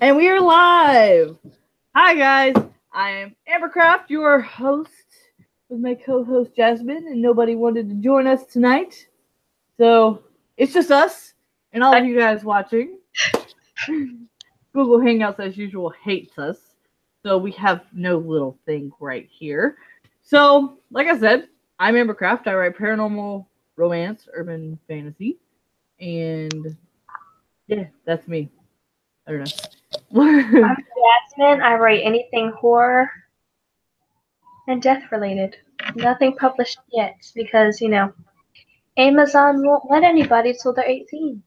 And we are live. Hi guys, I am Ambercraft, your host with my co-host Jasmine, and nobody wanted to join us tonight. So it's just us and all of you guys watching. Google Hangouts as usual hates us. So we have no little thing right here. So, like I said, I'm Ambercraft. I write paranormal, romance, urban fantasy. And yeah, that's me. I don't know. I'm Jasmine. I write anything horror and death related. Nothing published yet because, Amazon won't let anybody till they're 18.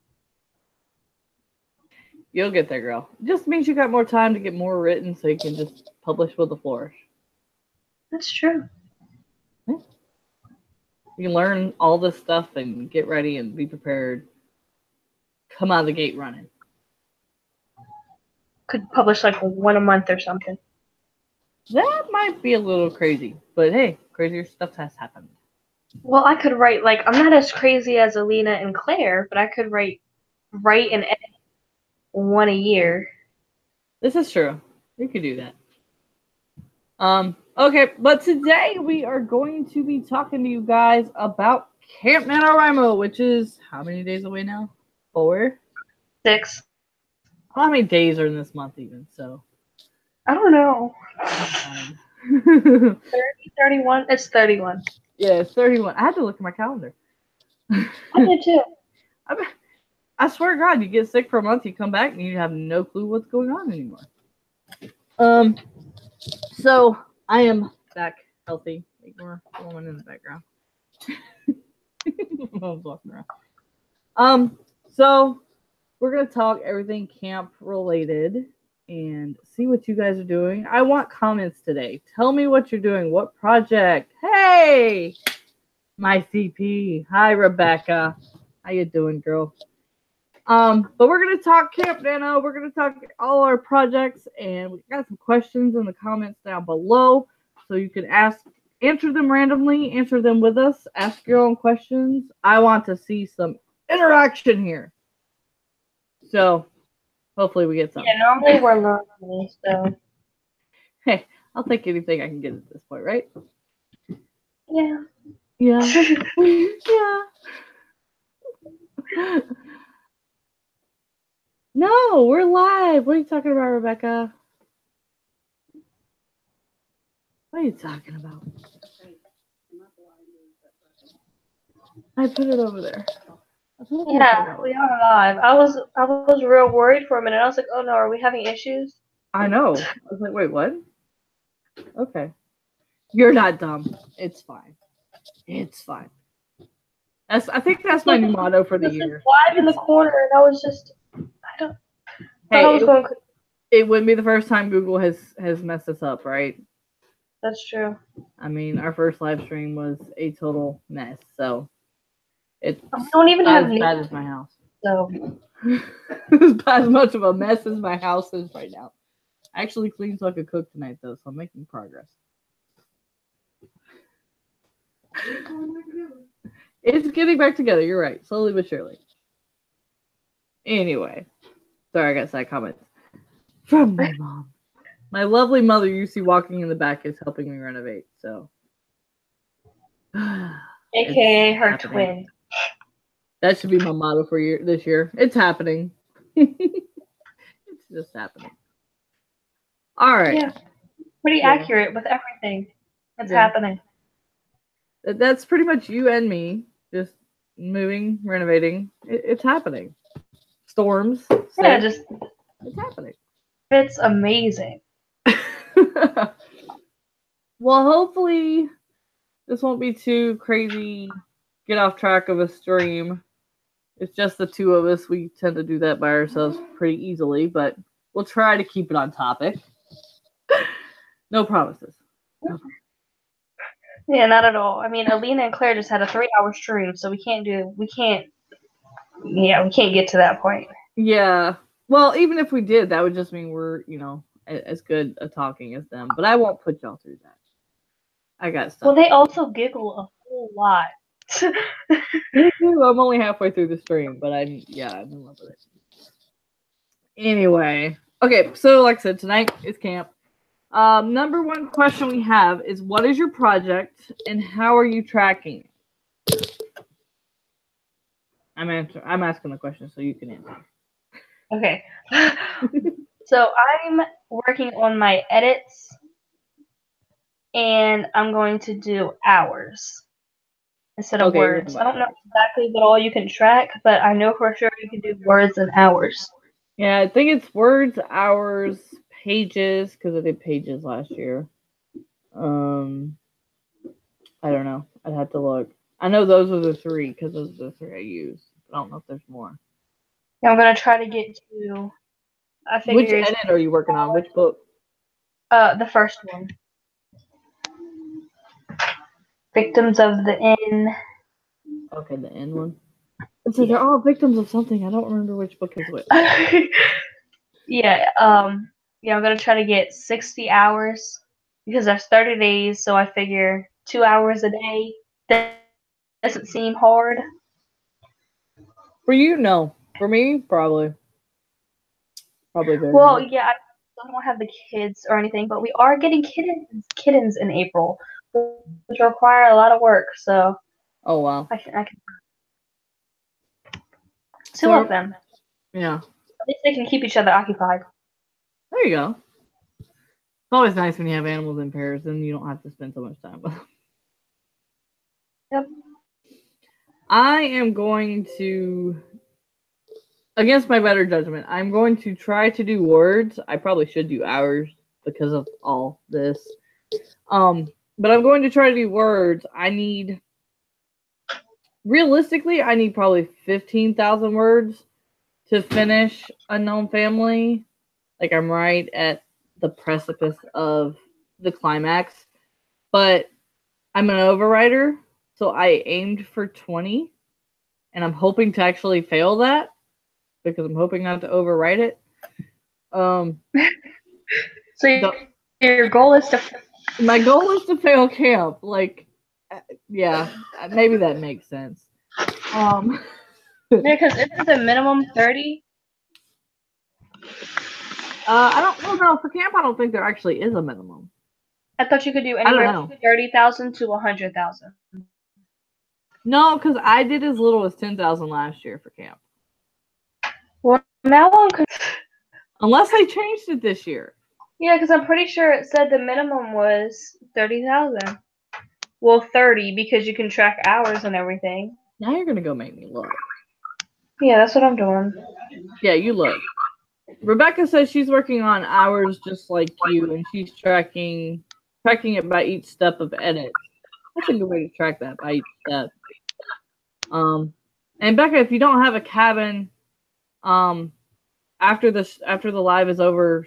You'll get there, girl. Just means you got more time to get more written so you can just publish with the flourish. That's true. You can learn all this stuff and get ready and be prepared. Come out of the gate running. Could publish like one a month or something. That might be a little crazy, but hey, crazier stuff has happened. Well, I could write, I'm not as crazy as Alina and Claire, but I could write and edit one a year. This is true. You could do that. Okay, but today we are going to be talking to you guys about Camp NanoWriMo, which is how many days away now? 4? 6. How many days are in this month even? So I don't know. 30, 31? It's 31. Yeah, it's 31. I had to look at my calendar. I did too. I swear to God, you get sick for a month, you come back, and you have no clue what's going on anymore. So I am back healthy. Ignore the woman in the background. Mom's walking around. So we're gonna talk everything camp related and see what you guys are doing. I want comments today. Tell me what you're doing. What project? Hey, my CP. Hi, Rebecca. How you doing, girl? But we're gonna talk Camp Nano. We're gonna talk all our projects, and we got some questions in the comments down below, so you can answer them randomly, answer them with us, ask your own questions. I want to see some interaction here. So hopefully we get some. Yeah, normally we're lonely, so. Hey, I'll take anything I can get at this point, right? Yeah. Yeah. Yeah. No, we're live. What are you talking about, Rebecca? What are you talking about? I put it over there. Yeah, we are live. I was real worried for a minute. I was like, oh no, are we having issues? I know. I was like, wait, what? Okay. You're not dumb. It's fine. It's fine. I think that's my new motto for the year. Live in the corner, and I was just, it wouldn't be the first time Google has messed us up, right? That's true. I mean, our first live stream was a total mess, so it's don't even have as bad as my house. So it's about as much of a mess as my house is right now. I actually cleaned so I could cook tonight, though, so I'm making progress. It's getting back together. You're right, slowly but surely. Anyway, sorry, I got side comments from my mom. My lovely mother you see walking in the back is helping me renovate, so. AKA her twin. That should be my motto for this year. It's happening. It's just happening. All right. Yeah. Pretty accurate with everything that's happening. That's pretty much you and me. Just moving, renovating. It's happening. Storms. Yeah, it's happening. It's amazing. Well, hopefully this won't be too crazy. Get off track of a stream. It's just the two of us. We tend to do that by ourselves pretty easily, but we'll try to keep it on topic. No promises. Yeah, not at all. I mean, Alina and Claire just had a 3-hour stream, so we can't get to that point. Yeah. Well, even if we did, that would just mean we're, as good at talking as them. But I won't put y'all through that. I got stuff. Well, they also giggle a whole lot. Me too. I'm only halfway through the stream, but I'm in love with it. Anyway, okay, so like I said, tonight is camp. Number one question we have is, what is your project and how are you tracking it? I'm asking the question so you can answer. Okay. So I'm working on my edits, and I'm going to do hours instead of words. I don't know exactly what all you can track, but I know for sure you can do words and hours. Yeah, I think it's words, hours, pages, because I did pages last year. I don't know. I'd have to look. I know those are the three because those are the three I use. I don't know if there's more. Yeah, I'm gonna try to get to. I figure. Which edit are you working on? Which book? The first one. Victims of the N. Okay, the N one. So they're all victims of something. I don't remember which book is which. Yeah. I'm gonna try to get 60 hours because there's 30 days, so I figure 2 hours a day doesn't seem hard. For you, no. For me, probably. Probably very Well, hard. yeah, I don't have the kids or anything, but we are getting kittens in April, which require a lot of work. So. Oh wow. I can. Two of them. Yeah. At least they can keep each other occupied. There you go. It's always nice when you have animals in pairs, then you don't have to spend so much time with them. Yep. I am going to, against my better judgment, I'm going to try to do words. I probably should do hours because of all this. But I'm going to try to do words. Realistically, I need probably 15,000 words to finish Unknown Family. Like, I'm right at the precipice of the climax. But I'm an overwriter, so I aimed for 20. And I'm hoping to actually fail that because I'm hoping not to overwrite it. So your goal is to. My goal is to fail camp. Like, yeah, maybe that makes sense. Yeah, because isn't the minimum 30? I don't. Well, no, for camp, I don't think there actually is a minimum. I thought you could do anywhere from 30,000 to 100,000. No, because I did as little as 10,000 last year for camp. Well, now I'm. Unless they changed it this year. Yeah, because I'm pretty sure it said the minimum was 30,000. Well, 30 because you can track hours and everything. Now you're gonna go make me look. Yeah, that's what I'm doing. Yeah, you look. Rebecca says she's working on hours just like you, and she's tracking it by each step of edit. That's a good way to track that by each step. And Becca, if you don't have a cabin, after the live is over,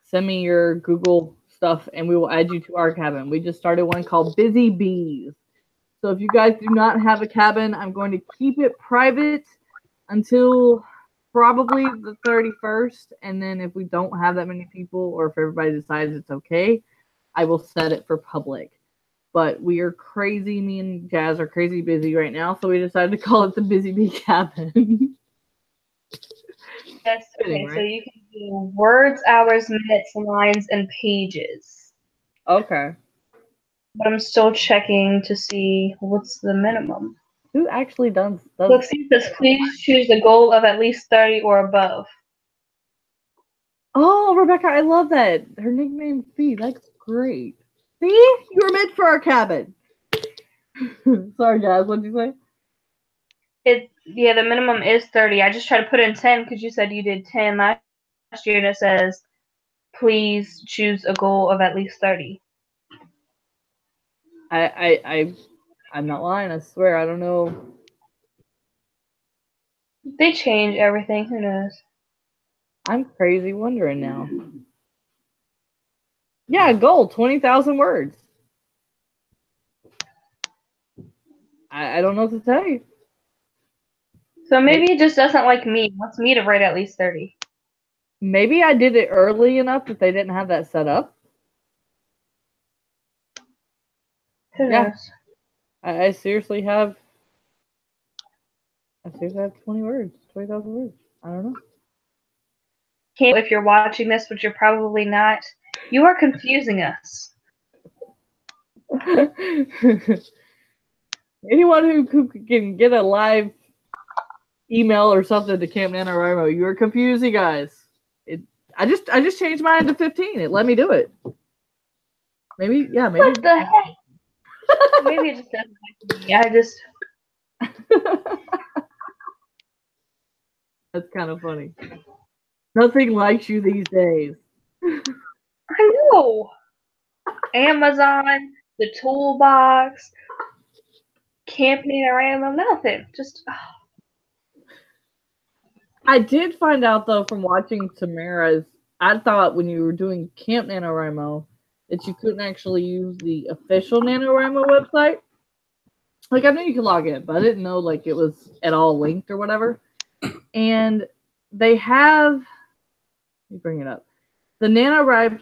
send me your Google stuff and we will add you to our cabin. We just started one called Busy Bees. So if you guys do not have a cabin, I'm going to keep it private until probably the 31st. And then if we don't have that many people or if everybody decides it's okay, I will set it for public. But we are crazy. Me and Jazz are crazy busy right now. So we decided to call it the Busy Bee Cabin. Yes, okay, right? So you can do words, hours, minutes, lines, and pages. Okay. But I'm still checking to see what's the minimum. Who actually does Let's see, it says please choose a goal of at least 30 or above. Oh, Rebecca, I love that. Her nickname Fee. That's great. See? You were meant for our cabin. Sorry, guys. What'd you say? The minimum is 30. I just tried to put in 10 because you said you did 10 last year, and it says please choose a goal of at least 30. I'm not lying. I swear. I don't know. They change everything. Who knows? I'm crazy wondering now. Yeah, goal 20,000 words. I don't know what to tell you. So maybe it just doesn't like me. It wants me to write at least 30. Maybe I did it early enough that they didn't have that set up. Who knows? I seriously have 20 words, 20,000 words. I don't know. If you're watching this, which you're probably not, you are confusing us. Anyone who can get a live email or something to Camp NanoWriMo, you are confusing guys. I just changed mine to 15. It let me do it. Maybe. What the heck? Maybe it just doesn't like me. I just. That's kind of funny. Nothing likes you these days. I know. Amazon, the toolbox, Camp NanoWriMo, nothing. Just. I did find out though from watching Tamara's. I thought when you were doing Camp NanoWriMo that you couldn't actually use the official NanoWriMo website. Like I knew you could log in, but I didn't know like it was at all linked or whatever. And they have. Let me bring it up. The NanoWriMo.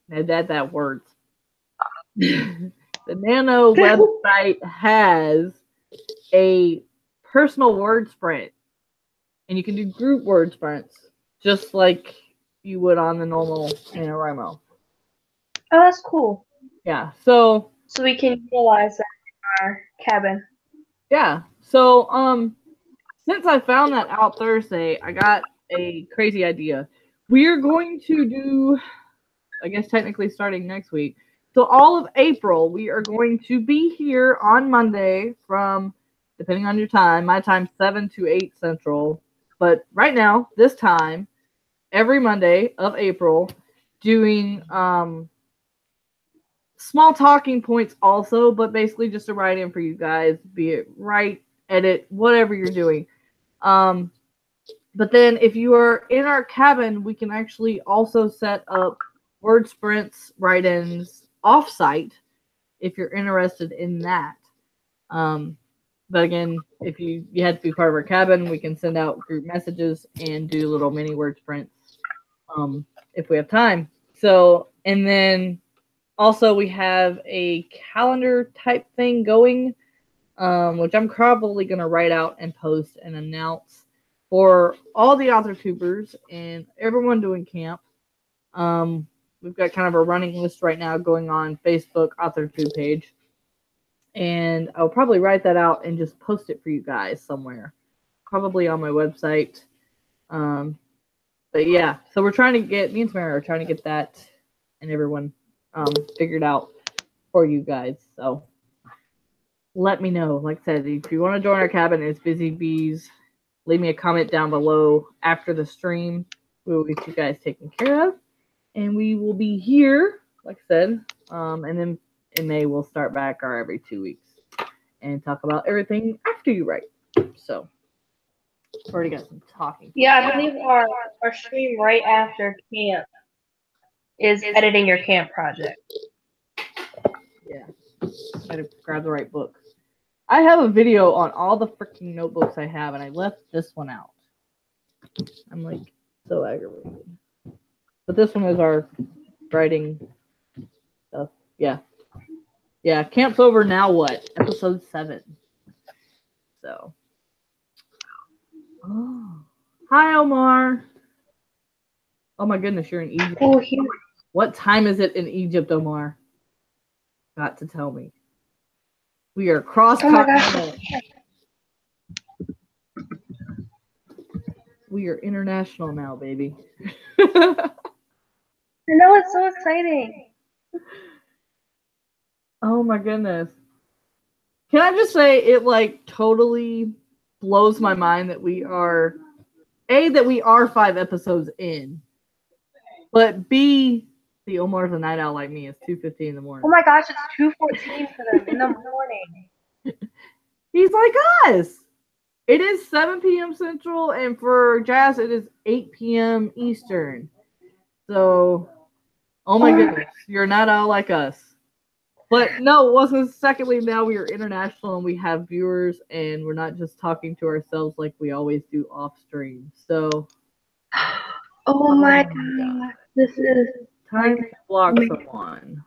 That words. The Nano website has a personal word sprint, and you can do group word sprints just like you would on the normal NanoWriMo. Oh, that's cool. Yeah, so we can utilize that in our cabin. Yeah, so since I found that out Thursday, I got a crazy idea. We are going to do, I guess technically starting next week. So all of April, we are going to be here on Monday from, depending on your time, my time 7 to 8 Central. But right now, this time, every Monday of April, doing small talking points also, but basically just a write-in for you guys, be it write, edit, whatever you're doing. But then if you are in our cabin, we can actually also set up word sprints, write-ins off-site if you're interested in that. But again, if you have to be part of our cabin, we can send out group messages and do little mini word sprints if we have time. So, and then also we have a calendar type thing going, which I'm probably going to write out and post and announce for all the author tubers and everyone doing camp. We've got kind of a running list right now going on Facebook author tube page. And I'll probably write that out and just post it for you guys somewhere. Probably on my website. But yeah, so we're trying to get, me and Tamara are trying to get that and everyone figured out for you guys. So let me know. Like I said, if you want to join our cabin, it's Busy Bees. Leave me a comment down below after the stream. We will get you guys taken care of. And we will be here, like I said. And then in May, we'll start back our every 2 weeks and talk about everything after you write. So, already got some talking. Yeah, I believe our stream right after camp is editing your camp project. Yeah. Gotta grab the right book. I have a video on all the freaking notebooks I have, and I left this one out. I'm like so aggravated. But this one is our writing stuff. Yeah. Yeah, camp's over now what? Episode 7. So. Oh. Hi, Omar. Oh my goodness, you're in Egypt. Oh, here. What time is it in Egypt, Omar? Got to tell me. We are cross-continental. We are international now, baby. I know, it's so exciting. Oh my goodness. Can I just say it like totally blows my mind that we are 5 episodes in. But B, the Omar's a night owl like me. It's 2:15 in the morning. Oh my gosh, it's 2:14 for them in the morning. He's like us. It is 7 p.m. Central, and for Jazz, it is 8 p.m. Eastern. So, oh my goodness, you're not all like us. But no, it wasn't. Secondly, now we are international and we have viewers, and we're not just talking to ourselves like we always do off stream. So, oh my god, this is time to block someone.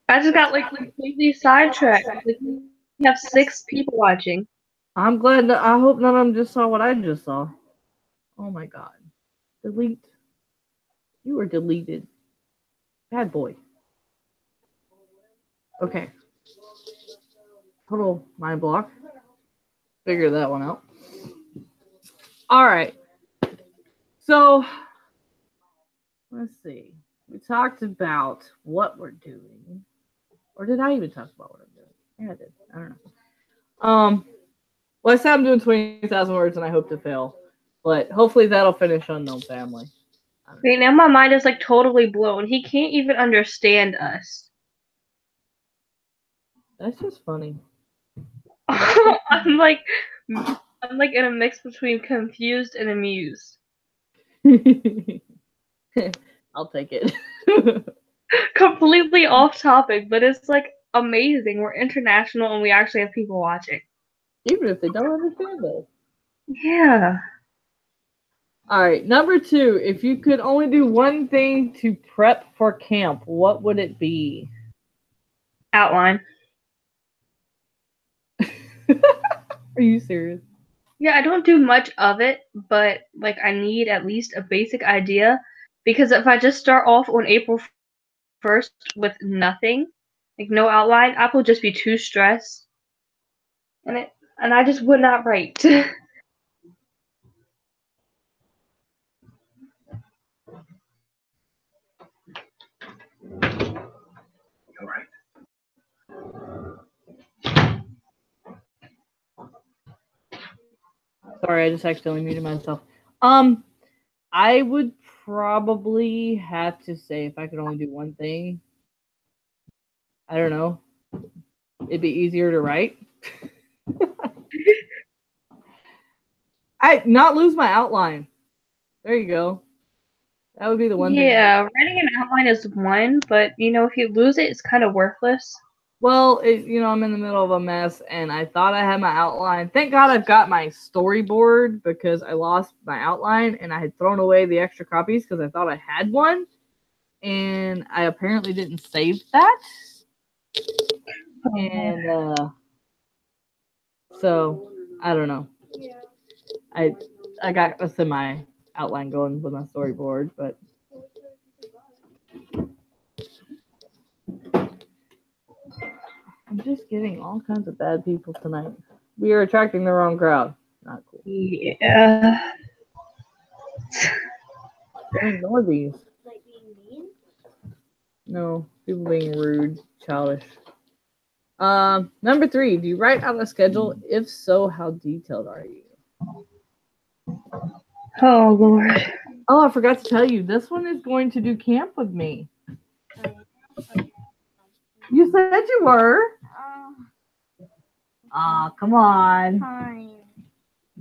I just got like completely sidetracked. Like we have 6 people watching. I'm glad that I hope none of them just saw what I just saw. Oh my god. Delete. You were deleted. Bad boy. Okay. Total mind block. Figure that one out. Alright. So let's see. We talked about what we're doing. Or did I even talk about what I'm doing? Yeah, I did. I don't know. Well, I said I'm doing 20,000 words and I hope to fail. But hopefully that'll finish Unknown Family. Wait, now my mind is like totally blown. He can't even understand us. That's just funny. I'm like in a mix between confused and amused. I'll take it. Completely off topic, but it's like amazing. We're international and we actually have people watching. Even if they don't understand it. Yeah. Alright, number 2. If you could only do one thing to prep for camp, what would it be? Outline. Are you serious? Yeah, I don't do much of it, but like I need at least a basic idea because if I just start off on April 1st with nothing, like no outline, I will just be too stressed. And I just would not write. Sorry, I just accidentally muted myself. I would probably have to say if I could only do one thing, I don't know. It'd be easier to write. I not lose my outline. There you go. That would be the one thing. Yeah, writing an outline is one, but if you lose it, it's kind of worthless. Well, I'm in the middle of a mess, and I thought I had my outline. Thank God I've got my storyboard because I lost my outline, and I had thrown away the extra copies because I thought I had one, and I apparently didn't save that. And so I don't know. I got a semi outline going with my storyboard, but I'm just getting all kinds of bad people tonight. We are attracting the wrong crowd. Not cool. Yeah. Don't ignore these. Like being mean? No, people being rude, childish. Number 3, do you write out a schedule? If so, how detailed are you? Oh, Lord. Oh, I forgot to tell you, this one is going to do camp with me. You said you were. Come on. Fine.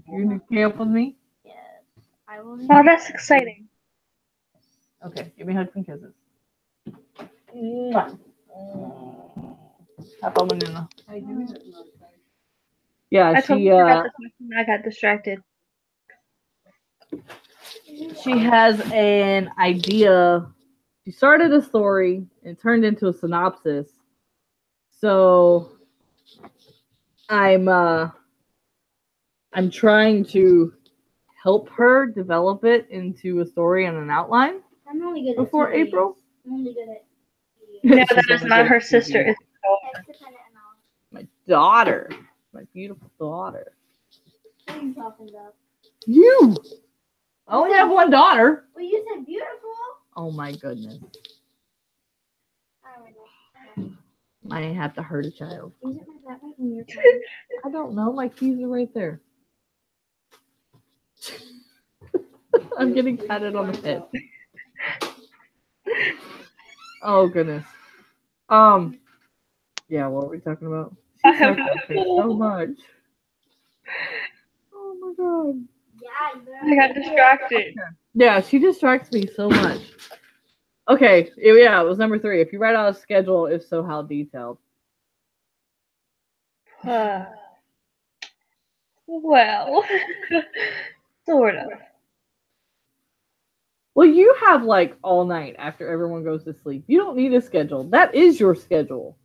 You're going to do camp with me? Yes. I will. Oh, that's exciting. Okay, give me hugs and kisses. Mwah. Have fun with Nina. Yeah, I totally forgot this question. I got distracted. She has an idea. She started a story and turned into a synopsis. So I'm trying to help her develop it into a story and an outline. I'm only good before at April. I'm only good at No, that is not her sister. It's my daughter. My beautiful daughter. What are you talking about? You! I only have one daughter. Well, you said beautiful. Oh my goodness. I don't know. I have to hurt a child. Is it my backpack in your car? I don't know. My keys are right there. I'm getting patted on the head. Oh goodness. Yeah, what were we talking about? She talked about me so much. Oh my god. I got distracted. Yeah, she distracts me so much. Okay, yeah, it was number 3. If you write out a schedule, if so, how detailed? Well, sort of. Well, you have like all night after everyone goes to sleep. You don't need a schedule. That is your schedule.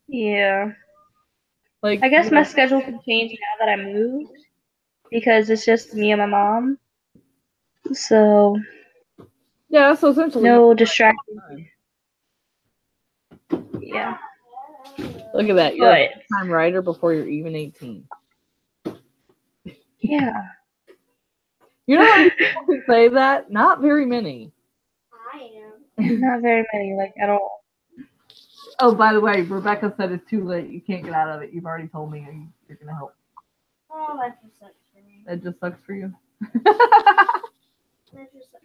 Yeah. Like I guess you my know, schedule can change now that I moved because it's just me and my mom. So yeah. So essentially, no distractions. Yeah. look at that. You're a But full-time writer before you're even 18. yeah. You know how many people can say that? Not very many. I am. Not very many, like at all. Oh, by the way, Rebecca said it's too late. You can't get out of it. You've already told me you're gonna help. Oh, that just sucks for me. That just sucks for you. That just sucks.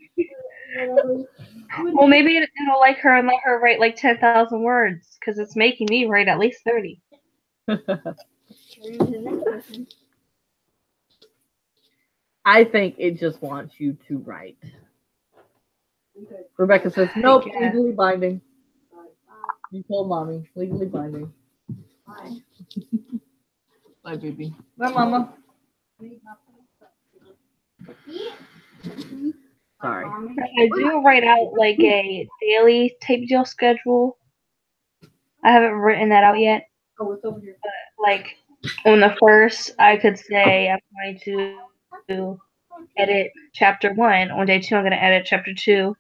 Well, maybe it'll like her and let her write like 10,000 words because it's making me write at least 30. I think it just wants you to write. Rebecca says, nope, guess. legally binding. You told mommy, legally binding. Bye. Bye, baby. Bye, mama. Sorry. I do write out like a daily tape deal schedule. I haven't written that out yet. Oh, it's over here. Like on the first, I could say I'm going to edit chapter 1. On day 2, I'm going to edit chapter 2.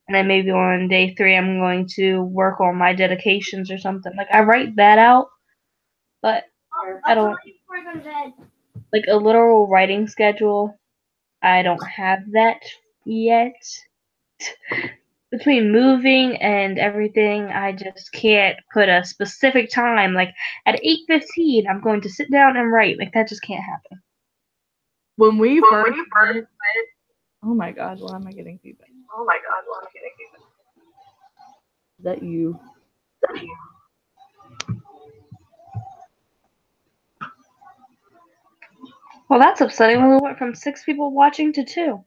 And then maybe on day 3, I'm going to work on my dedications or something. Like, I write that out, but I don't, Before I go to bed. like, a literal writing schedule, I don't have that yet. Between moving and everything, I just can't put a specific time. Like, at 8:15, I'm going to sit down and write. Like, that just can't happen. When we first met, oh my God, why am I getting feedback? Is that you? Well, that's upsetting. We went from 6 people watching to 2.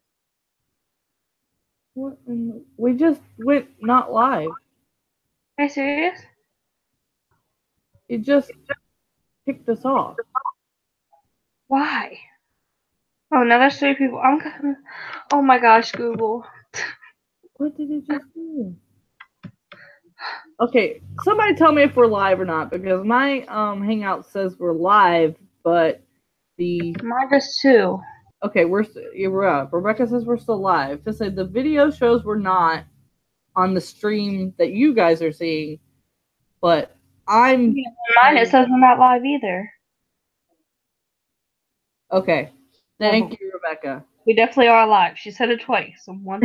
What we just went not live. Are you serious? It just kicked us off. Why? Oh, now there's 3 people. Oh my gosh, Google. What did it just do? Okay, somebody tell me if we're live or not, because my Hangout says we're live, but the Mine just 2. okay, we're up. Rebecca says we're still live. To say the video shows we're not on the stream that you guys are seeing, but I'm Mine, it says we're not live either. okay. Thank you, Rebecca. We definitely are live. She said it twice. So one.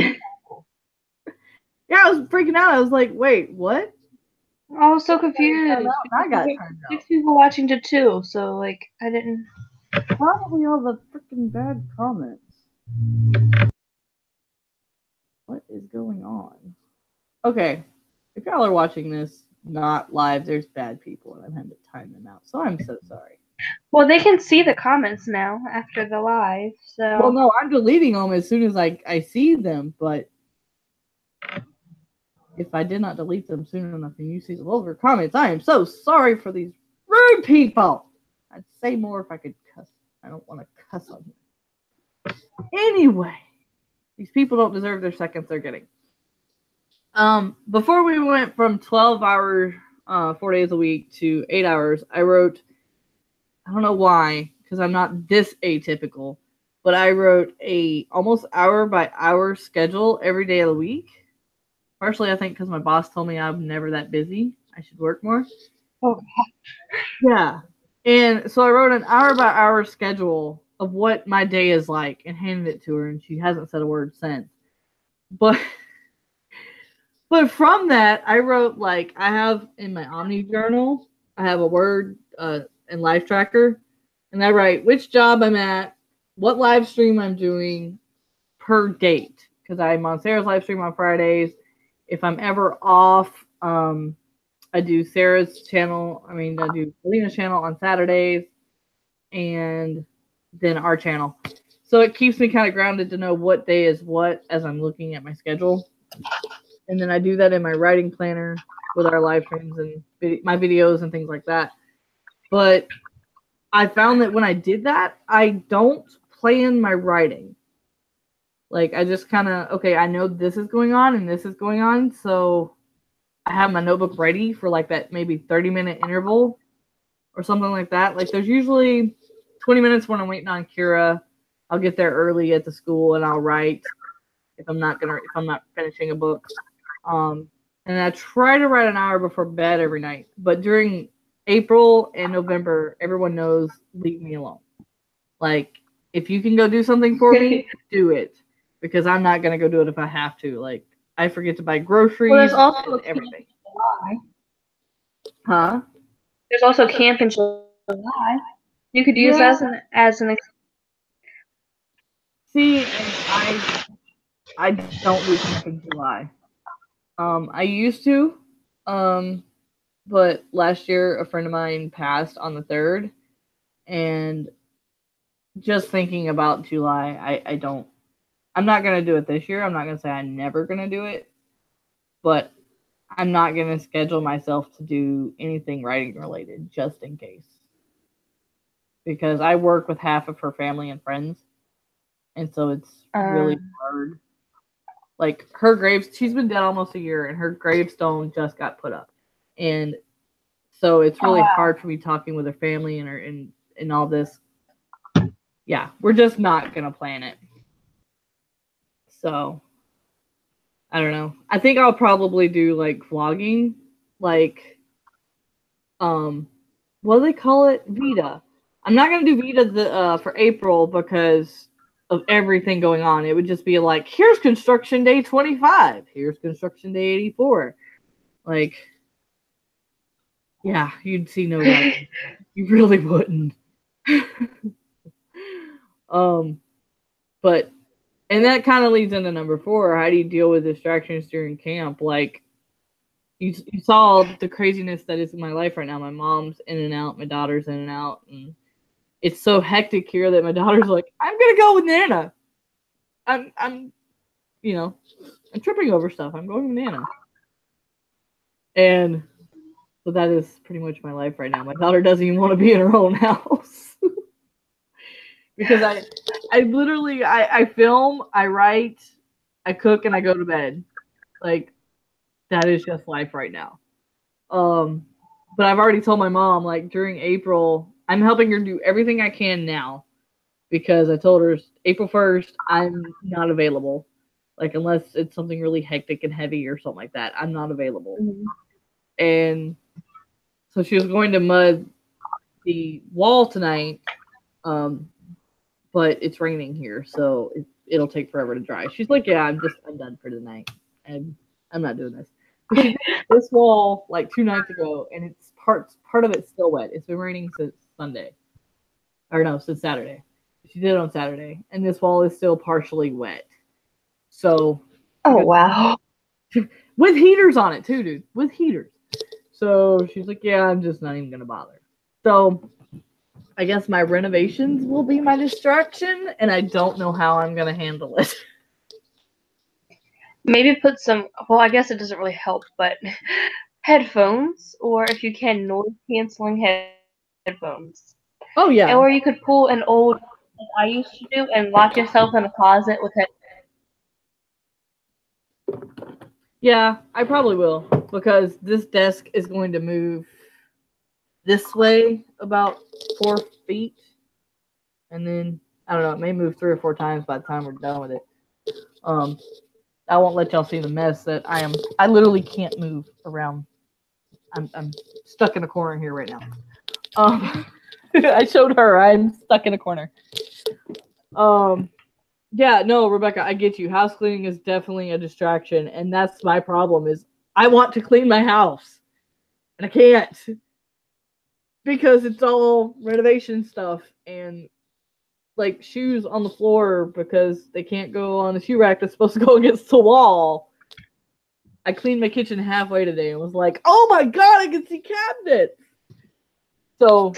Yeah, I was freaking out. I was like, wait, what? I was so confused. I got turned out. 6 people watching to 2, so like I didn't. Probably all the freaking bad comments. What is going on? Okay, if y'all are watching this not live, there's bad people, and I'm having to time them out. So I'm so sorry. Well, they can see the comments now after the live. So. Well, no, I'm deleting them as soon as I see them, but if I did not delete them soon enough and you see the vulgar comments, I am so sorry for these rude people. I'd say more if I could cuss. I don't want to cuss on here. Anyway, these people don't deserve their seconds they're getting. Before we went from 12 hours, 4 days a week to 8 hours, I wrote, I don't know why, because I'm not this atypical, but I wrote a almost hour by hour schedule every day of the week. Partially, I think, because my boss told me I'm never that busy. I should work more. Oh. Yeah. And so I wrote an hour by hour schedule of what my day is like and handed it to her, and she hasn't said a word since. But from that, I wrote, like, I have in my Omni journal, I have a Word and live tracker, and I write which job I'm at, what live stream I'm doing per date, because I'm on Sarah's live stream on Fridays. If I'm ever off, I do Sarah's channel. I do Alina's channel on Saturdays, and then our channel. So it keeps me kind of grounded to know what day is what as I'm looking at my schedule. And then I do that in my writing planner with our live streams and my videos and things like that. But I found that when I did that, I don't plan my writing. Like, I just kind of, okay, I know this is going on and this is going on, so I have my notebook ready for like that maybe 30-minute interval or something like that. Like, there's usually 20 minutes when I'm waiting on Kira. I'll get there early at the school and I'll write if I'm not finishing a book. And I try to write an hour before bed every night. But during April and November, everyone knows, leave me alone. Like, if you can go do something for me, do it. Because I'm not going to go do it if I have to. Like, I forget to buy groceries Well, there's also and everything. July. Huh? There's also camp in July. You could use Yeah. that as an See, and I don't do camp in July. I used to, but last year a friend of mine passed on the 3rd, and just thinking about July, I'm not gonna do it this year. I'm not gonna say I'm never gonna do it, but I'm not gonna schedule myself to do anything writing related just in case. Because I work with half of her family and friends, and so it's really hard. Like, her she's been dead almost a year, and her gravestone just got put up. And so it's really hard for me talking with her family and her and all this. Yeah, we're just not gonna plan it. So I don't know. I think I'll probably do like vlogging, like what do they call it? Vita. I'm not gonna do Vita for April because of everything going on. It would just be like, here's construction day 25, here's construction day 84. Like, yeah, you'd see no writing. You really wouldn't. But and that kind of leads into number 4. How do you deal with distractions during camp? Like, you saw the craziness that is in my life right now. My mom's in and out, my daughter's in and out, and it's so hectic here that my daughter's like, I'm gonna go with Nana. I'm tripping over stuff. I'm going with Nana. And so that is pretty much my life right now. My daughter doesn't even want to be in her own house. Because I literally I film, I write, I cook, and I go to bed. Like, that is just life right now. But I've already told my mom, like, during April, I'm helping her do everything I can now, because I told her April 1st I'm not available. Like, unless it's something really hectic and heavy or something like that, I'm not available. Mm-hmm. And so she was going to mud the wall tonight, but it's raining here, so it'll take forever to dry. She's like, yeah, I'm done for tonight, and I'm not doing this. But she did this wall like 2 nights ago, and it's part of it's still wet. It's been raining since since Saturday. She did it on Saturday, and this wall is still partially wet. So, wow, with heaters on it too, dude. With heaters. So she's like, yeah, I'm just not even gonna bother. So I guess my renovations will be my distraction, and I don't know how I'm gonna handle it. Maybe put some, well, I guess it doesn't really help, but headphones, or if you can, noise-canceling headphones. Oh, yeah. Or you could pull an old, like I used to do, and lock yourself in a closet with headphones. Yeah, I probably will, because this desk is going to move this way about 4 feet, and then, I don't know, it may move 3 or 4 times by the time we're done with it. I won't let y'all see the mess that I am. I literally can't move around. I'm stuck in a corner here right now. I showed her I'm stuck in a corner. Yeah, no, Rebecca, I get you. House cleaning is definitely a distraction, and that's my problem is I want to clean my house, and I can't because it's all renovation stuff and like shoes on the floor because they can't go on the shoe rack that's supposed to go against the wall. I cleaned my kitchen halfway today and was like, oh my god, I can see cabinets. So,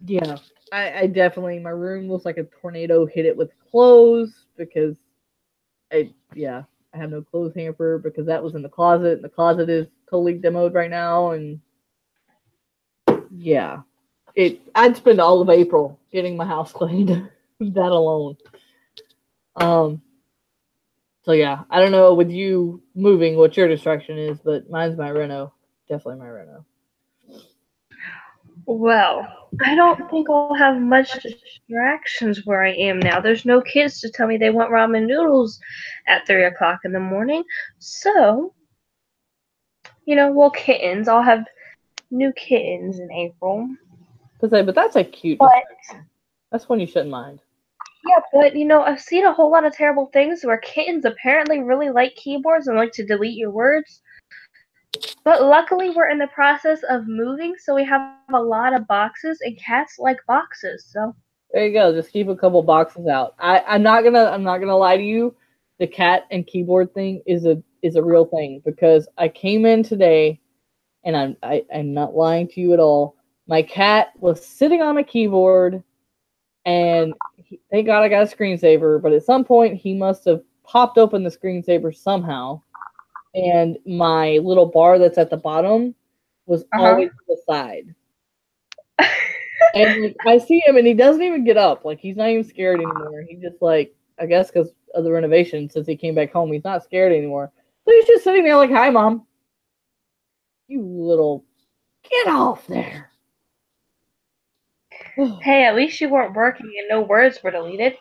yeah, I definitely, my room looks like a tornado hit it with clothes because I have no clothes hamper because that was in the closet, and the closet is totally demoed right now, and yeah. I'd spend all of April getting my house cleaned. That alone. So yeah, I don't know with you moving what your distraction is, but mine's my reno. Definitely my reno. Well, I don't think I'll have much distractions where I am now. There's no kids to tell me they want ramen noodles at 3 o'clock in the morning. So, well, kittens. I'll have new kittens in April. But that's a cute But, distraction. That's one you shouldn't mind. yeah, but, I've seen a whole lot of terrible things where kittens apparently really like keyboards and like to delete your words. But luckily, we're in the process of moving, so we have a lot of boxes, and cats like boxes, so. There you go. Just keep a couple boxes out. I'm not gonna lie to you. The cat and keyboard thing is a real thing because I came in today, and I'm not lying to you at all. My cat was sitting on my keyboard, and thank God I got a screensaver. But at some point, he must have popped open the screensaver somehow, and my little bar that's at the bottom was always to the side. And like, I see him, and he doesn't even get up. Like he's not even scared anymore. He just like I guess because of the renovation since he came back home, he's not scared anymore. So he's just sitting there like, "Hi, mom." You little, get off there. Hey, at least you weren't working and no words were deleted.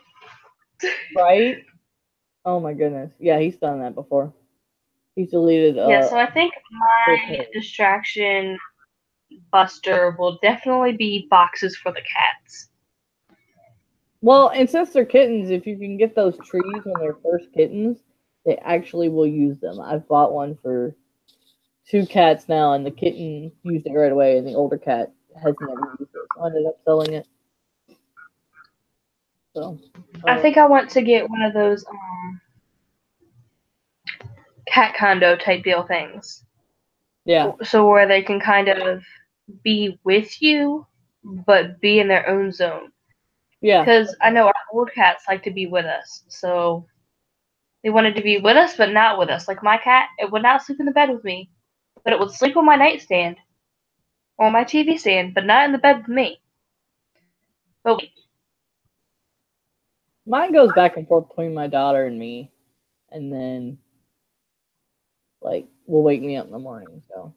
Right? Oh my goodness. Yeah, he's done that before. He's deleted. Yeah, so I think my distraction buster will definitely be boxes for the cats. Well, and since they're kittens, if you can get those trees when they're first kittens, they actually will use them. I've bought one for 2 cats now, and the kitten used it right away, and the older cat has never used it. So I ended up selling it. So I think I want to get one of those cat condo type deal things. Yeah. So where they can kind of be with you, but be in their own zone. Yeah. Because I know our old cats like to be with us, so they wanted to be with us, but not with us. Like my cat, it would not sleep in the bed with me, but it would sleep on my nightstand or my TV stand, but not in the bed with me. But Mine goes back and forth between my daughter and me, and then like will wake me up in the morning. So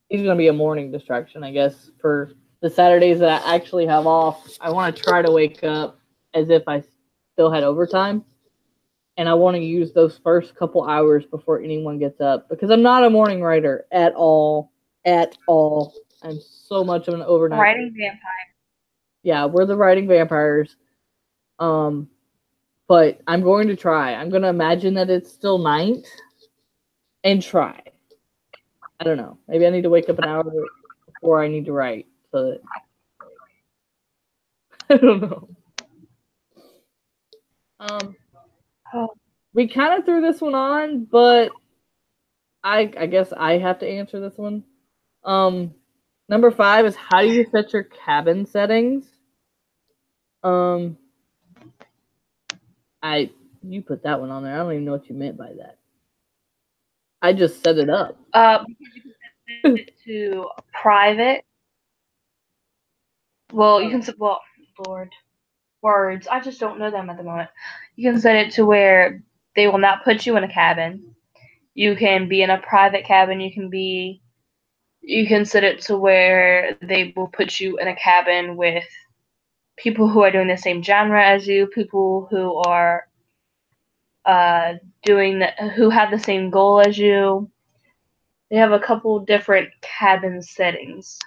he's gonna be a morning distraction, I guess, for the Saturdays that I actually have off. I want to try to wake up as if I still had overtime, and I want to use those first couple hours before anyone gets up because I'm not a morning writer at all. At all. I'm so much of an overnight writing vampire. Yeah, we're the writing vampires. But I'm going to try. I'm going to imagine that it's still night and try. I don't know. Maybe I need to wake up an hour before I need to write. So that, I don't know. We kind of threw this one on, but I guess I have to answer this one. Number 5 is how do you set your cabin settings? You put that one on there. I don't even know what you meant by that. I just set it up. Because you can set it to private. Well, you can set, well, Lord, words. I just don't know them at the moment. You can set it to where they will not put you in a cabin. You can be in a private cabin. You can set it to where they will put you in a cabin with people who are doing the same genre as you, people who are who have the same goal as you. They have a couple different cabin settings.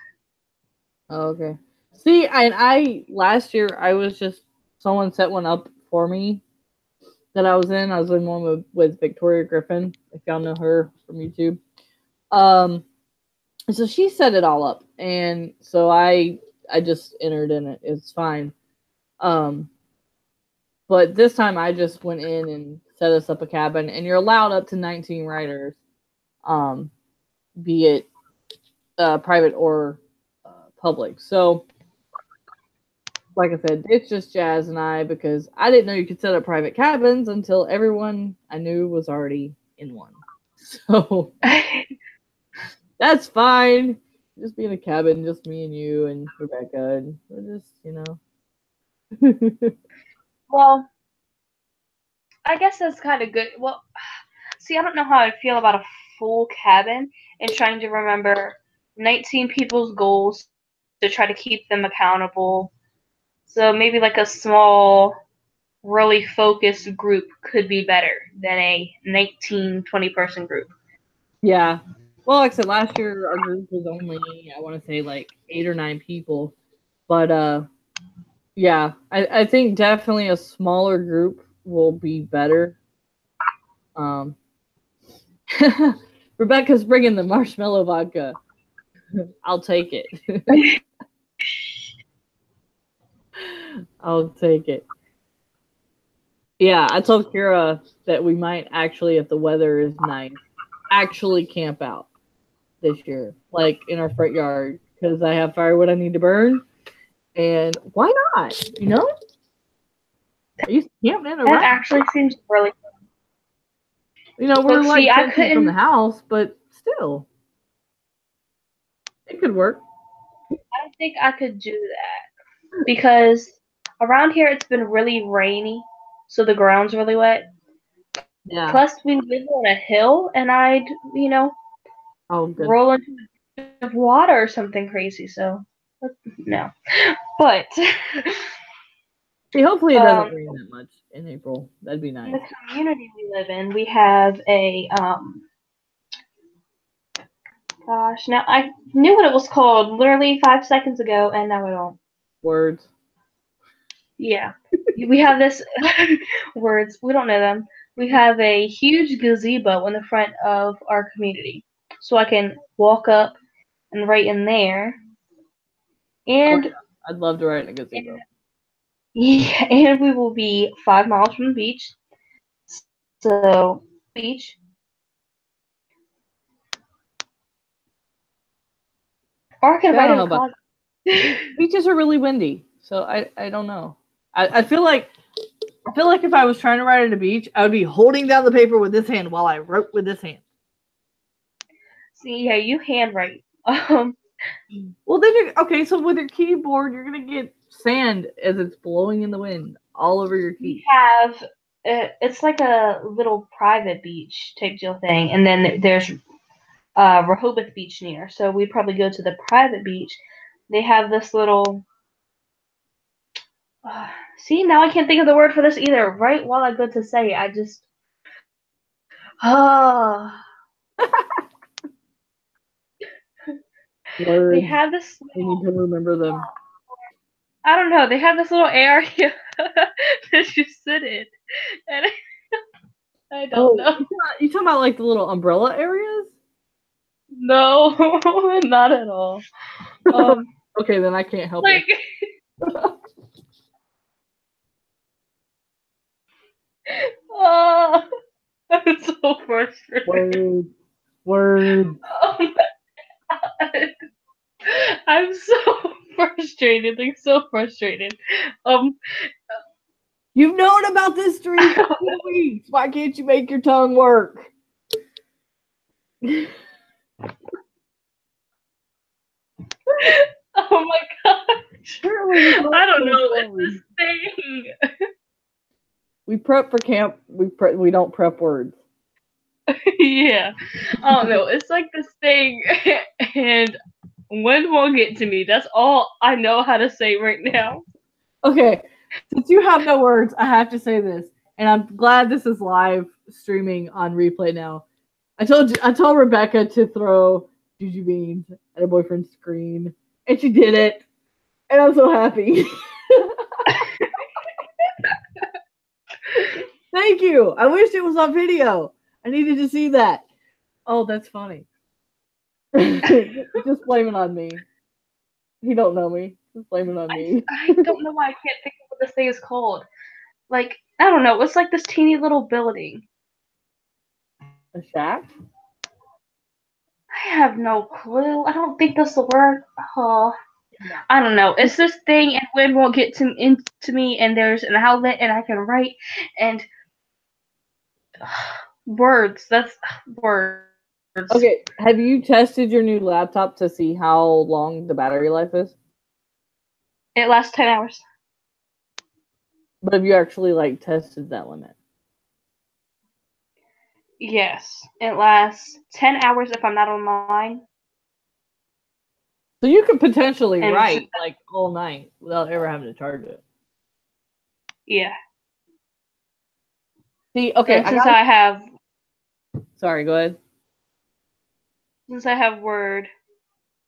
Oh, okay. See, I last year I was just someone set one up for me that I was in. I was in one with Victoria Griffin, if y'all know her from YouTube. So she set it all up, and so I just entered in it. It's fine. But this time I just went in and set us up a cabin, and you're allowed up to 19 writers, be it private or public. So, like I said, it's just Jazz and I because I didn't know you could set up private cabins until everyone I knew was already in one. So that's fine. Just be in a cabin, just me and you and Rebecca, and we're just, Well, I guess that's kind of good. Well, see, I don't know how I feel about a full cabin and trying to remember 19 people's goals to try to keep them accountable. So maybe like a small, really focused group could be better than a 19, 20 person group. Yeah. Well, like I said, last year our group was only, I want to say, like 8 or 9 people. But yeah, I think definitely a smaller group will be better. Um, Rebecca's bringing the marshmallow vodka. I'll take it. I'll take it. Yeah, I told Kira that we might actually, if the weather is nice, actually camp out this year, like in our front yard, because I have firewood I need to burn. And why not? You know, I used to camp in a That rack. actually seems really. You know, we're But like see, I 10 feet from the couldn't. house, but still, it could work. I don't think I could do that because around here it's been really rainy, so the ground's really wet. Yeah. Plus, we live on a hill, and I'd, Oh, good. roll into of water or something crazy. So no, but See, hopefully it doesn't rain that much in April. That'd be in nice. the community we live in, we have a Gosh, now I knew what it was called literally 5 seconds ago, and now I don't. Words. Yeah, we have this words. We don't know them. We have a huge gazebo in the front of our community, so I can walk up and write in there, Oh, and yeah. I'd love to write in a gazebo. yeah, and we will be 5 miles from the beach. So beach, or I See, can I write don't in know the about closet. beaches are really windy, so I don't know. I feel like if I was trying to write at a beach, I would be holding down the paper with this hand while I wrote with this hand. See, yeah, you handwrite. Well, then okay. So with your keyboard, you're gonna get sand as it's blowing in the wind all over your We key. have it's like a little private beach type deal thing, and then there's Rehoboth Beach near. So we'd probably go to the private beach. They have this little. See, now I can't think of the word for this either. Right while I go to say it, I just. Oh. They Words. have this. I need to remember them. I don't know. They have this little area that you sit in, and I don't know. You talking about like the little umbrella areas? No, not at all. Okay, then I can't help Like. Oh, I'm so frustrated. Word. Oh my god. I'm so frustrated, like so frustrated. Um, You've known about this streak for 2 weeks. Why can't you make your tongue work? oh my gosh. I don't know. It's this thing. We prep for camp. We don't prep words. Yeah. I don't know. It's like this thing, and when won't get to me. That's all I know how to say right now. Okay, since you have no words, I have to say this, and I'm glad this is live streaming on replay now. I told Rebecca to throw Juju beans at her boyfriend's screen, and she did it, and I'm so happy. Thank you. I wish it was on video. I needed to see that. Oh, that's funny. Just blame it on me. He don't know me. Just blame it on me. I don't know why I can't think of what this thing is called. Like, I don't know. It's like this teeny little building. A shack? I have no clue. I don't think this will work. Oh, Yeah. I don't know. It's this thing, and wind won't get into me, and there's an outlet, and I can write, and words. That's words. Okay, have you tested your new laptop to see how long the battery life is? It lasts 10 hours. But have you actually like tested that limit? Yes, it lasts 10 hours if I'm not online. So you could potentially And write like all night without ever having to charge it. yeah. See, okay, And since I have Sorry, go ahead. Word,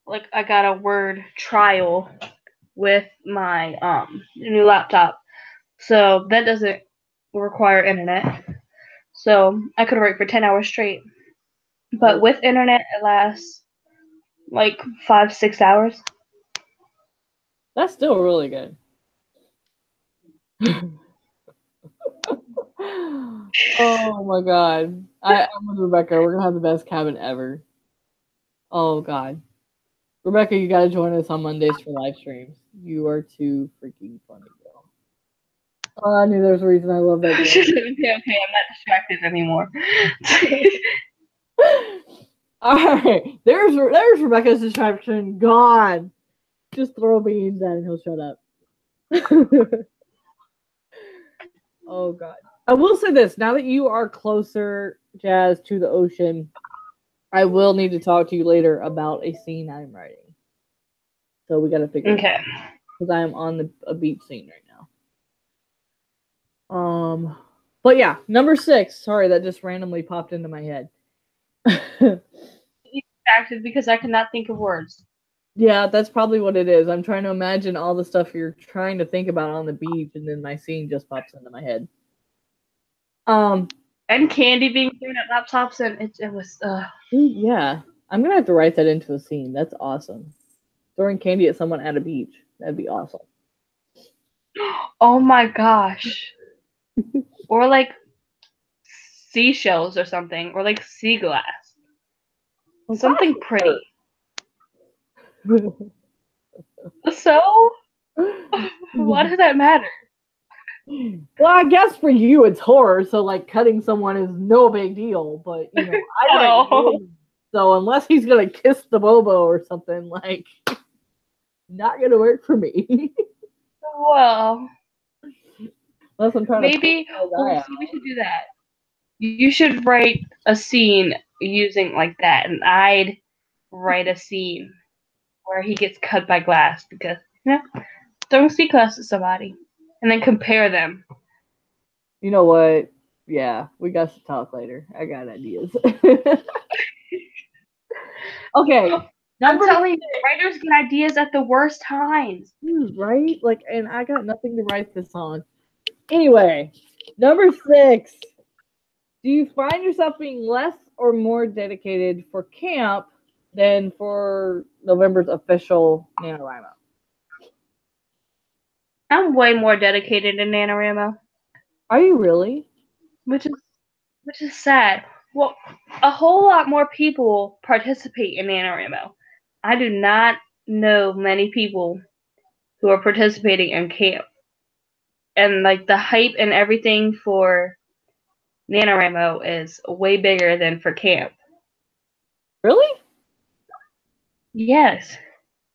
like I got a Word trial with my new laptop. So that doesn't require internet. So I could write for 10 hours straight. But with internet it lasts like 5-6 hours. That's still really good. Oh my god. I'm with Rebecca. We're gonna have the best cabin ever. Oh god. Rebecca, you gotta join us on Mondays for live streams. You are too freaking funny, girl. Oh, I knew there was a reason I love that girl. Okay, I'm not distracted anymore. Alright. There's Rebecca's distraction gone. Just throw beans at him and he'll shut up. Oh god. I will say this, now that you are closer, Jazz, to the ocean, I will need to talk to you later about a scene I'm writing. So we gotta figure it out. Because I am on a beach scene right now. But yeah, number 6. Sorry, that just randomly popped into my head. Distracted because I cannot think of words. Yeah, that's probably what it is. I'm trying to imagine all the stuff you're trying to think about on the beach, and then my scene just pops into my head. And candy being thrown at laptops, and it was. Yeah, I'm gonna have to write that into a scene. That's awesome. Throwing candy at someone at a beach. That'd be awesome. Oh my gosh. Or like seashells or something, or like sea glass. Something pretty. So, why does that matter? Well, I guess for you it's horror, so like cutting someone is no big deal. But you know, I don't know. So unless he's gonna kiss the Bobo or something, like, not gonna work for me. Well, unless I'm trying maybe we should do that. You should write a scene using like that, and I'd write a scene where he gets cut by glass because throwing sea glass at somebody, and then compare them. You know what? Yeah, we got to talk later. I got ideas. Okay. I'm telling you, writers get ideas at the worst times. Right? Like, and I got nothing to write this on. Anyway, number 6. Do you find yourself being less or more dedicated for camp than for November's official NanoWriMo? I'm way more dedicated to NanoWriMo. Are you really? Which is sad. Well, a whole lot more people participate in NanoWriMo. I do not know many people who are participating in camp. And like the hype and everything for NanoWriMo is way bigger than for camp. Really? Yes.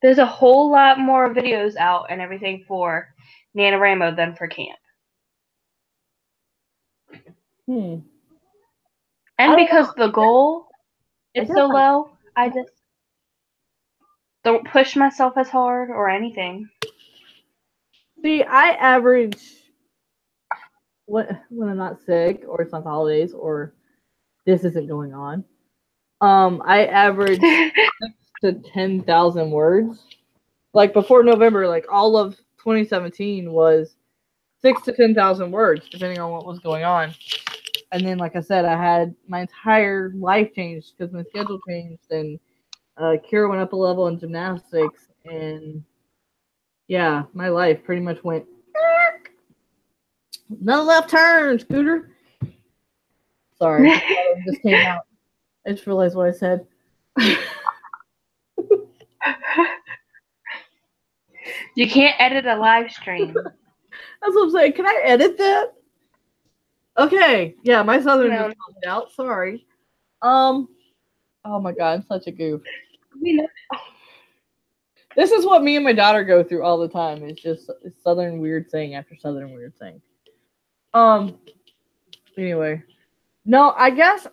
There's a whole lot more videos out and everything for NanoWriMo than for camp. And because the goal is so low, I just don't push myself as hard or anything. See, I average, when I'm not sick or it's not holidays or this isn't going on, I average 6 to 10,000 words. Like before November, like all of 2017 was 6 to 10,000 words, depending on what was going on. And then, like I said, I had my entire life changed because my schedule changed, and Kira went up a level in gymnastics, and yeah, my life pretty much went. No left turn, Scooter. Sorry, it just came out. I just realized what I said. You can't edit a live stream. That's what I'm saying. Can I edit that? Okay. Yeah, my southern just popped out. Sorry. Oh my god, I'm such a goof. This is what me and my daughter go through all the time. It's just southern weird saying after southern weird saying. Anyway. No, I guess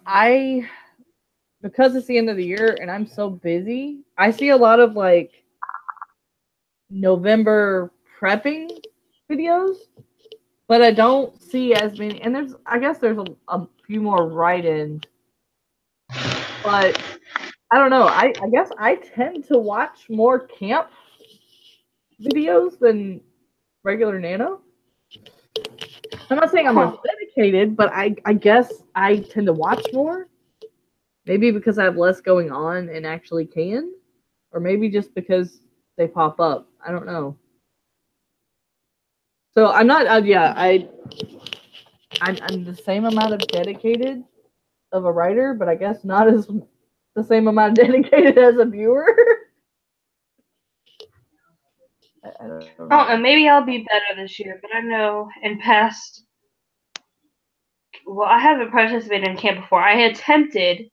because it's the end of the year and I'm so busy, I see a lot of like November prepping videos, but I don't see as many. And I guess there's a few more write-ins, but I don't know. I guess I tend to watch more camp videos than regular Nano. I'm not saying I'm Huh. dedicated, but I guess I tend to watch more. Maybe because I have less going on and actually can, or maybe just because they pop up. I don't know. So I'm not. Yeah, I'm the same amount of dedicated of a writer, but I guess not as the same amount of dedicated as a viewer. I don't I don't know. know. Maybe I'll be better this year, but I know in past. Well, I haven't participated in camp before. I attempted,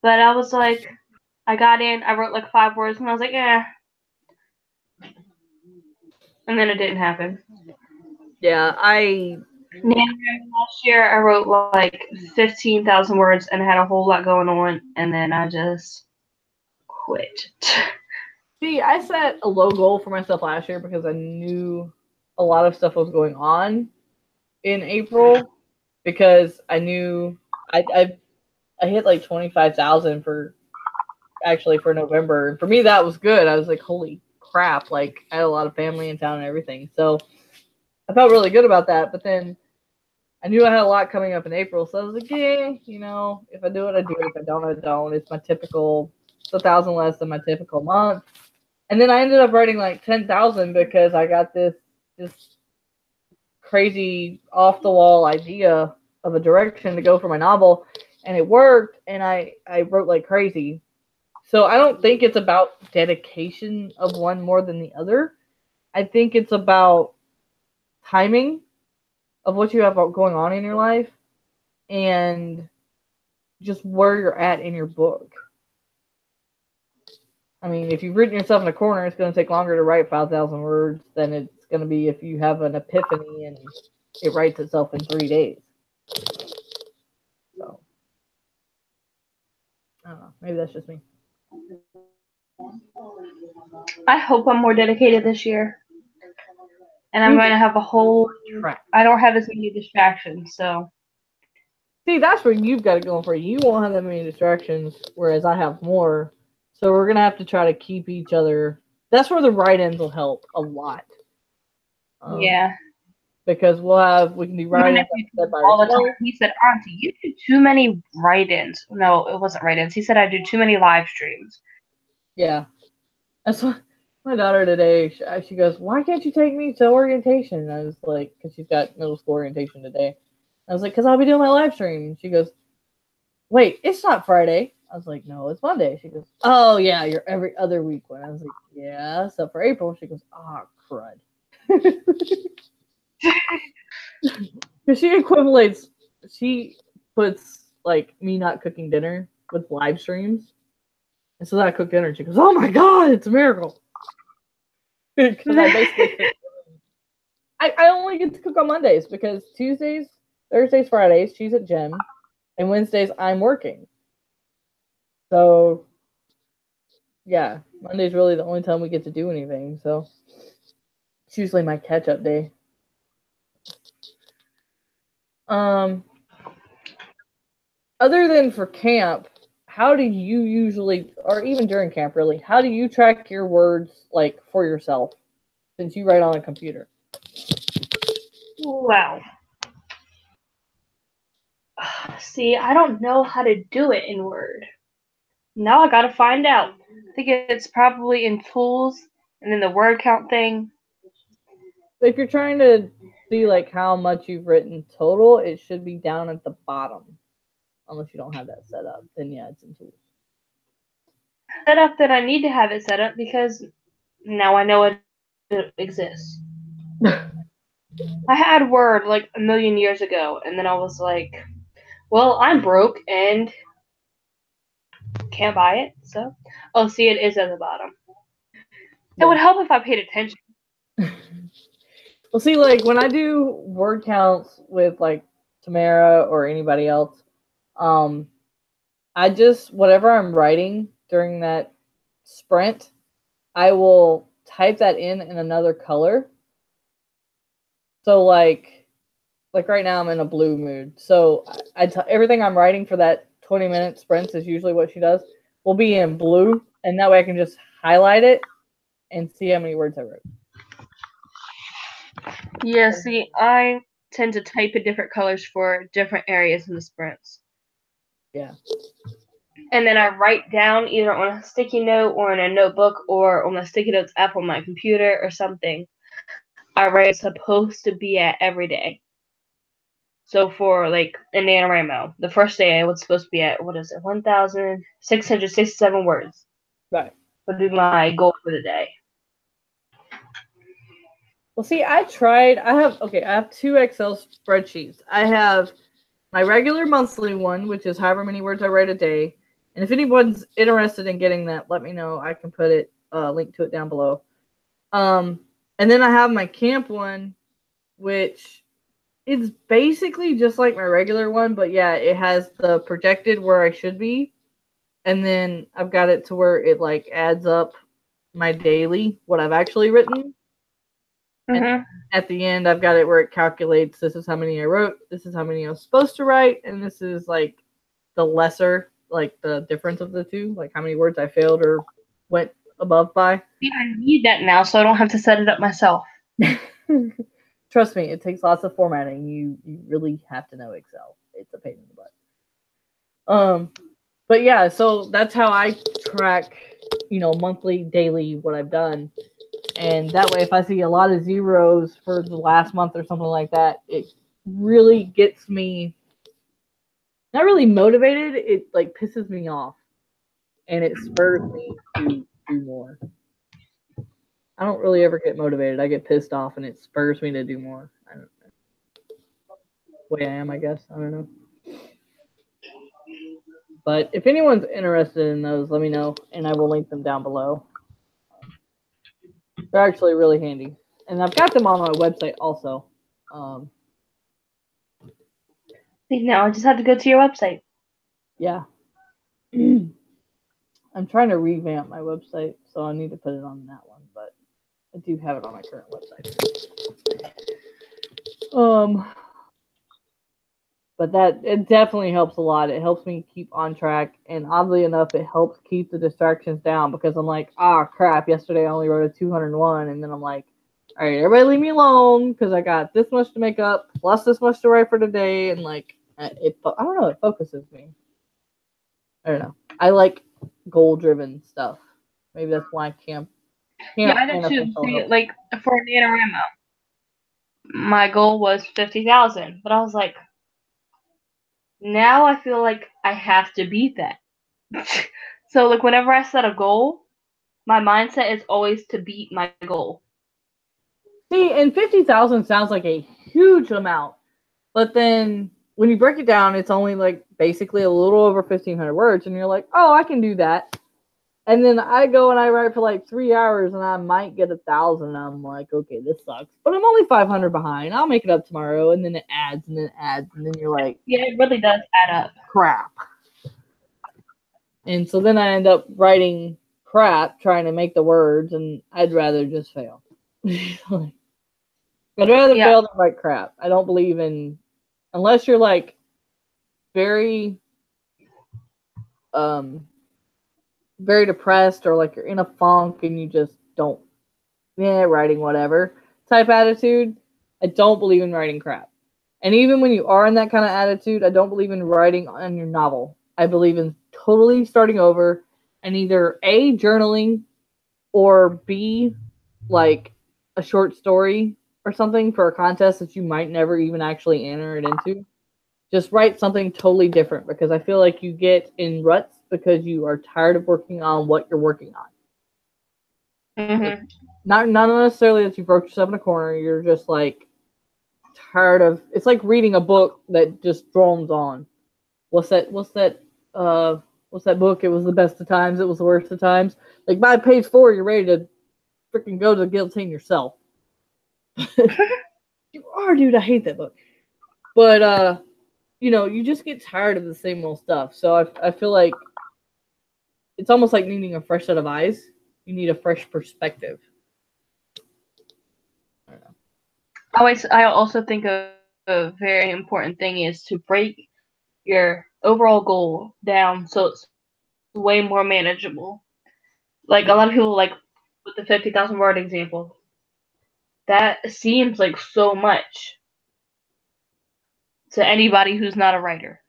but I was like, I got in, I wrote like 5 words, and I was like, eh. And then it didn't happen. Yeah, Last year I wrote like 15,000 words and had a whole lot going on, and then I just quit. see. I set a low goal for myself last year because I knew a lot of stuff was going on in April. Because I knew I hit like 25,000 for November. And for me, that was good. I was like, holy crap! Like I had a lot of family in town and everything, so I felt really good about that. But then I knew I had a lot coming up in April, so I was like, yeah, if I do it, I do it. If I don't, I don't. It's it's 1,000 less than my typical month. And then I ended up writing like 10,000 because I got this crazy off the wall idea of a direction to go for my novel, and it worked. And I wrote like crazy. So I don't think it's about dedication of one more than the other. I think it's about timing of what you have going on in your life and just where you're at in your book. I mean, if you've written yourself in a corner, it's going to take longer to write 5,000 words than it's going to be if you have an epiphany and it writes itself in 3 days. So, I don't know. Maybe that's just me. I hope I'm more dedicated this year. And I'm going to have a whole track. I don't have as many distractions, so. See, that's where you've got it going for you. You won't have that many distractions, whereas I have more. So we're going to have to try to keep each other. That's where the write-ins will help a lot. Yeah. Because we can do write-ins all the time. He said, Auntie, you do too many write-ins. No, it wasn't write-ins. He said I do too many live streams. Yeah. That's what my daughter today, she goes, why can't you take me to orientation? And I was like, because she's got middle school orientation today. I was like, because I'll be doing my live stream. And she goes, wait, it's not Friday. I was like, no, it's Monday. She goes, oh, yeah, you're every other week one. I was like, yeah. So for April, she goes, ah, crud. Because she puts like me not cooking dinner with live streams. And so that I cook dinner, and she goes, oh my God, it's a miracle. Because I basically I only get to cook on Mondays because Tuesdays, Thursdays, Fridays, she's at gym, and Wednesdays I'm working. So yeah, Monday's really the only time we get to do anything. So it's usually my catch up day. Other than for camp, how do you usually, or even during camp really, how do you track your words like for yourself since you write on a computer? Wow. See, I don't know how to do it in Word. Now I gotta find out. I think it's probably in tools and then the word count thing. If you're trying to see like how much you've written total, it should be down at the bottom. Unless you don't have that set up, then yeah, it's in tools. Set up that I need to have it set up because now I know it exists. I had Word like a million years ago, and then I was like, well, I'm broke and can't buy it, so. Oh, see, it is at the bottom. It would help if I paid attention. Well, see, like when I do word counts with like Tamara or anybody else, I just, whatever I'm writing during that sprint, I will type that in another color. So like right now I'm in a blue mood. So everything I'm writing for that 20-minute sprints is usually what she does will be in blue, and that way I can just highlight it and see how many words I wrote. Yeah, see, I tend to type in different colors for different areas in the sprints. Yeah. And then I write down either on a sticky note or in a notebook or on the sticky notes app on my computer or something. I write supposed to be at every day. So for like in NanoWriMo, the first day I was supposed to be at 1,667 words. Right. Would be my goal for the day. Well, see, I have 2 Excel spreadsheets. I have my regular monthly one, which is however many words I write a day. And if anyone's interested in getting that, let me know. I can put it link to it down below. And then I have my camp one, which is basically just like my regular one, but yeah, it has the projected where I should be. And then I've got it to where it like adds up my daily, what I've actually written. And at the end, I've got it where it calculates this is how many I wrote, this is how many I was supposed to write, and this is like the lesser, like the difference of the two, like how many words I failed or went above by. See, I need that now, so I don't have to set it up myself. Trust me, it takes lots of formatting. You really have to know Excel. It's a pain in the butt. But yeah, so that's how I track, monthly, daily, what I've done. And that way, if I see a lot of zeros for the last month or something like that, it really gets me not really motivated. It like pisses me off, and it spurs me to do more. I don't really ever get motivated. I get pissed off, and it spurs me to do more. I don't know. The way I am, I guess. I don't know. But if anyone's interested in those, let me know, and I will link them down below. They're actually really handy. And I've got them on my website also. Now I just have to go to your website. Yeah. I'm trying to revamp my website, so I need to put it on that one, but I do have it on my current website. But it definitely helps a lot. It helps me keep on track, and oddly enough, it helps keep the distractions down because I'm like, crap, yesterday I only wrote a 201, and then I'm like, all right, everybody leave me alone because I got this much to make up plus this much to write for today, and like I don't know, it focuses me. I don't know. I like goal-driven stuff. Maybe that's why camp Yeah, I did too. See, like for NanoWriMo, my goal was 50,000, but I was like, now I feel like I have to beat that. So like whenever I set a goal, my mindset is always to beat my goal. See, and 50,000 sounds like a huge amount, but then when you break it down, it's only like basically a little over 1,500 words, and you're like, oh, I can do that. And then I go and I write for like 3 hours, and I might get 1,000. And I'm like, okay, this sucks, but I'm only 500 behind. I'll make it up tomorrow. And then it adds, and then it adds, and then you're like, yeah, it really does add up. Crap. And so then I end up writing crap, trying to make the words, and I'd rather just fail. I'd rather fail than write crap. I don't believe in, unless you're like very very depressed or like you're in a funk and you just don't, writing whatever type attitude, I don't believe in writing crap. And even when you are in that kind of attitude, I don't believe in writing on your novel. I believe in totally starting over and either A, journaling, or B, like a short story or something for a contest that you might never even actually enter it into. Just write something totally different, because I feel like you get in ruts because you are tired of working on what you're working on. Mm-hmm. Not necessarily that you broke yourself in a corner. You're just like tired of. It's like reading a book that just drones on. What's that book? It was the best of times. It was the worst of times. Like by page 4, you're ready to freaking go to the guillotine yourself. You are, dude. I hate that book. But you just get tired of the same old stuff. So I feel like it's almost like needing a fresh set of eyes. You need a fresh perspective. I don't know. I also think a very important thing is to break your overall goal down so it's way more manageable. Like a lot of people like with the 50,000 word example. That seems like so much to anybody who's not a writer.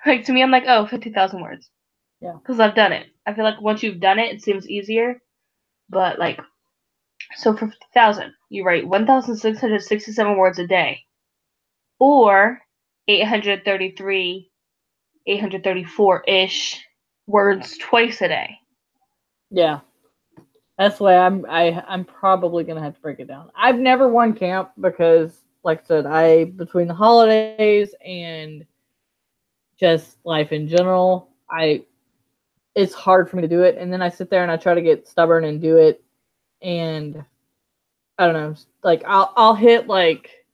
Like to me, I'm like, oh, 50,000 words. Yeah. Because I've done it. I feel like once you've done it, it seems easier. But like, so for 50,000, you write 1,667 words a day, or 833, 834-ish words twice a day. Yeah. That's why I'm probably gonna have to break it down. I've never won camp because, like I said, between the holidays and just life in general, it's hard for me to do it. And then I sit there and I try to get stubborn and do it, and I don't know, like I'll hit like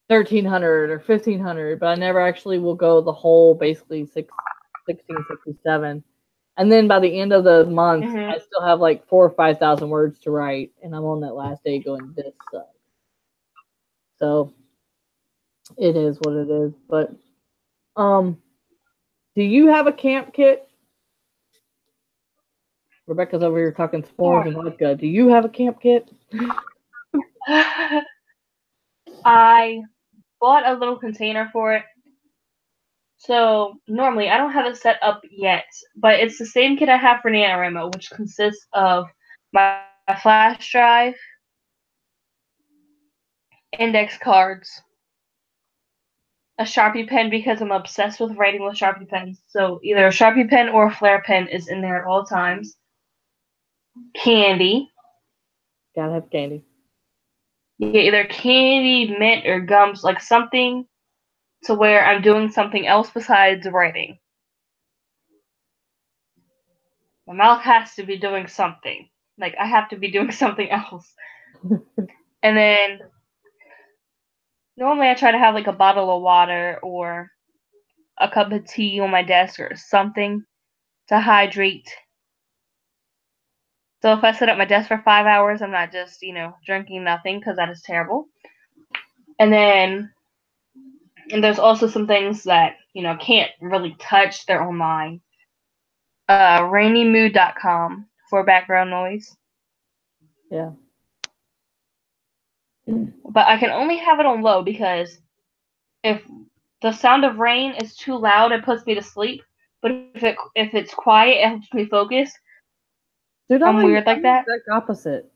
1,300 or 1,500, but I never actually will go the whole basically 1667. And then by the end of the month, I still have like 4,000 or 5,000 words to write, and I'm on that last day going, this sucks. So it is what it is. But do you have a camp kit? Rebecca's over here talking s'mores and vodka. Do you have a camp kit? I bought a little container for it. So normally I don't have it set up yet, but it's the same kit I have for NanoWriMo, which consists of my flash drive, index cards, a Sharpie pen because I'm obsessed with writing with Sharpie pens. So either a Sharpie pen or a Flair pen is in there at all times. Candy. Gotta have candy. Yeah, either candy, mint, or gums, like something to where I'm doing something else besides writing. My mouth has to be doing something. Like, I have to be doing something else. And then, normally I try to have, like, a bottle of water or a cup of tea on my desk or something to hydrate. So if I sit at my desk for 5 hours, I'm not just, drinking nothing, because that is terrible. And then, there's also some things that, can't really touch. They're online. Rainymood.com for background noise. Yeah. But I can only have it on low because if the sound of rain is too loud, it puts me to sleep. But if it's quiet, it helps me focus. Dude, I'm weird like that. The exact opposite.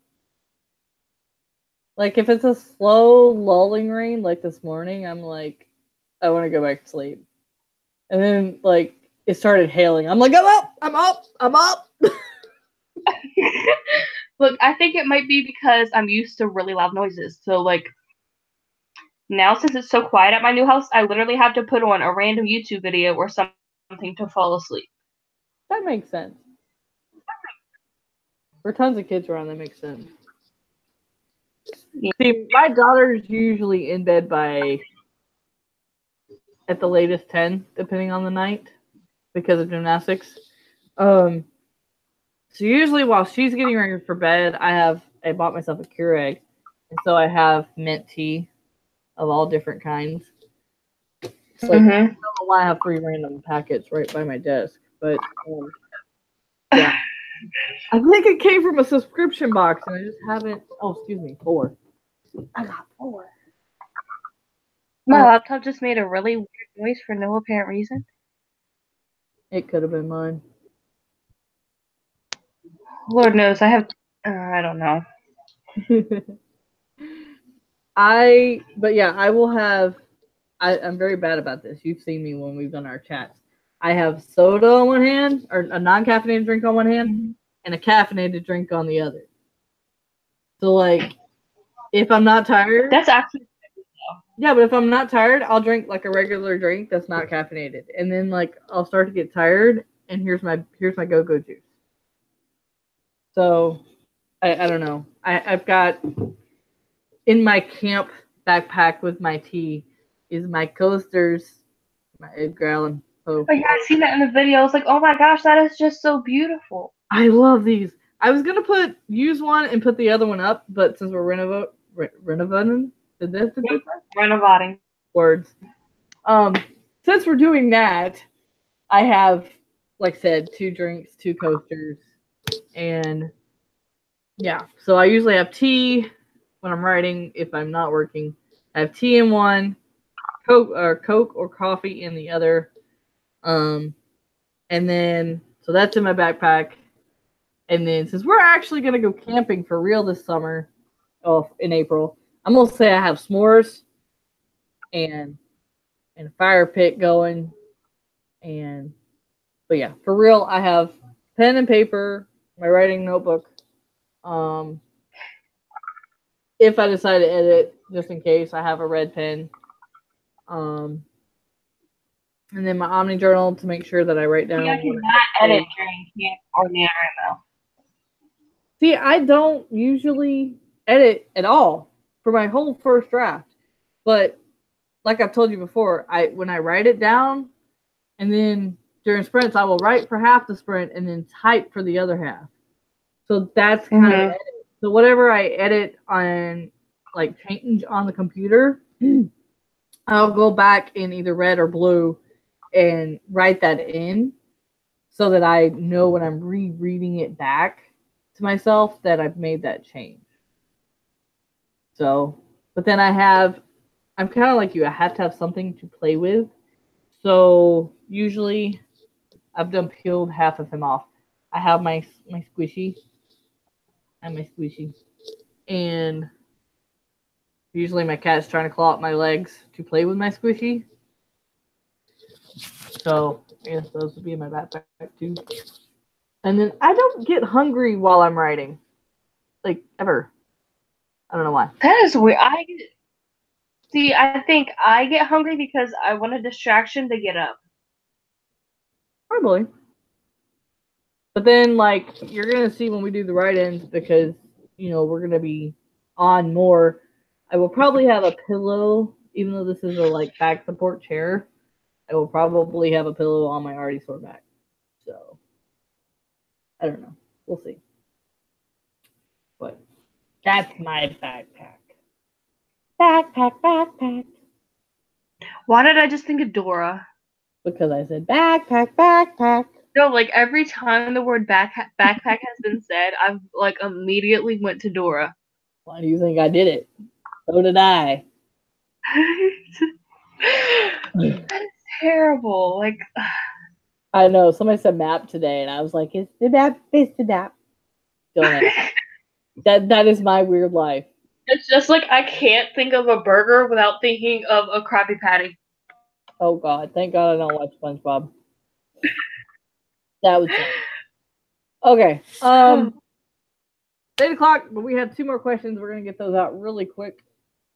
Like if it's a slow, lulling rain, like this morning, I'm like, I want to go back to sleep. And then like it started hailing. I'm like, I'm up. Look, I think it might be because I'm used to really loud noises. So like now, since it's so quiet at my new house, I literally have to put on a random YouTube video or something to fall asleep. That makes sense. For tons of kids around, that makes sense. Yeah. See, my daughter's usually in bed by at the latest 10, depending on the night, because of gymnastics. So usually while she's getting ready for bed, I bought myself a Keurig, and so I have mint tea of all different kinds. It's like, I don't know why I have 3 random packets right by my desk, but yeah. I think it came from a subscription box, and I just haven't. Oh, excuse me, 4. I got 4. My laptop just made a really weird noise for no apparent reason. It could have been mine. Lord knows, I have. I don't know. But yeah, I will have. I'm very bad about this. You've seen me when we've done our chats. I have soda on one hand, or a non-caffeinated drink on one hand, and a caffeinated drink on the other. So like, if I'm not tired, that's actually. Yeah, but if I'm not tired, I'll drink like a regular drink that's not caffeinated, and then like I'll start to get tired, and here's my go-go juice. So, I don't know. I've got in my camp backpack with my tea is my coasters, my Edgar Allan Poe. Oh yeah, I seen that in the video. I was like, oh my gosh, that is just so beautiful. I love these. I was gonna use one and put the other one up, but since we're renovating, Renovating. words. Since we're doing that, I have, like I said, 2 drinks, 2 coasters, and yeah. So I usually have tea when I'm writing. If I'm not working, I have tea in one, Coke or coffee in the other. And then so that's in my backpack. And then since we're actually gonna go camping for real this summer, in April, I'm gonna say I have s'mores and a fire pit going, but yeah, for real, I have pen and paper, my writing notebook. If I decide to edit, just in case, I have a red pen. And then my Omni journal to make sure that I write down. I cannot edit during camp or NanoWriMo. See, I don't usually edit at all for my whole first draft. But like I've told you before, when I write it down, and then during sprints, I will write for half the sprint and then type for the other half. So that's kind of edit. So whatever I edit on, like change on the computer, I'll go back in either red or blue and write that in so that I know when I'm rereading it back to myself that I've made that change. So, but then I'm kind of like you. I have to have something to play with. So usually I've done peeled half of him off. I have my squishy. And usually my cat's trying to claw up my legs to play with my squishy. So, yes, those would be in my backpack too. And then I don't get hungry while I'm writing. Like, ever. I don't know why. That is weird. I think I get hungry because I want a distraction to get up. Probably. But then, like, you're going to see when we do the write-ins, because, we're going to be on more. I will probably have a pillow, even though this is a, like, back support chair. I will probably have a pillow on my already sore back. So, I don't know. We'll see. But that's my backpack. Backpack. Why did I just think of Dora? Because I said backpack. No, like every time the word backpack has been said, I've like immediately went to Dora. Why do you think I did it? So did I. That is terrible. Like, I know. Somebody said map today, and I was like, it's the map. Don't that is my weird life. It's just like I can't think of a burger without thinking of a Krabby Patty. Oh God! Thank God I don't watch SpongeBob. That was it. Okay. 8 o'clock, but we have 2 more questions. We're gonna get those out really quick.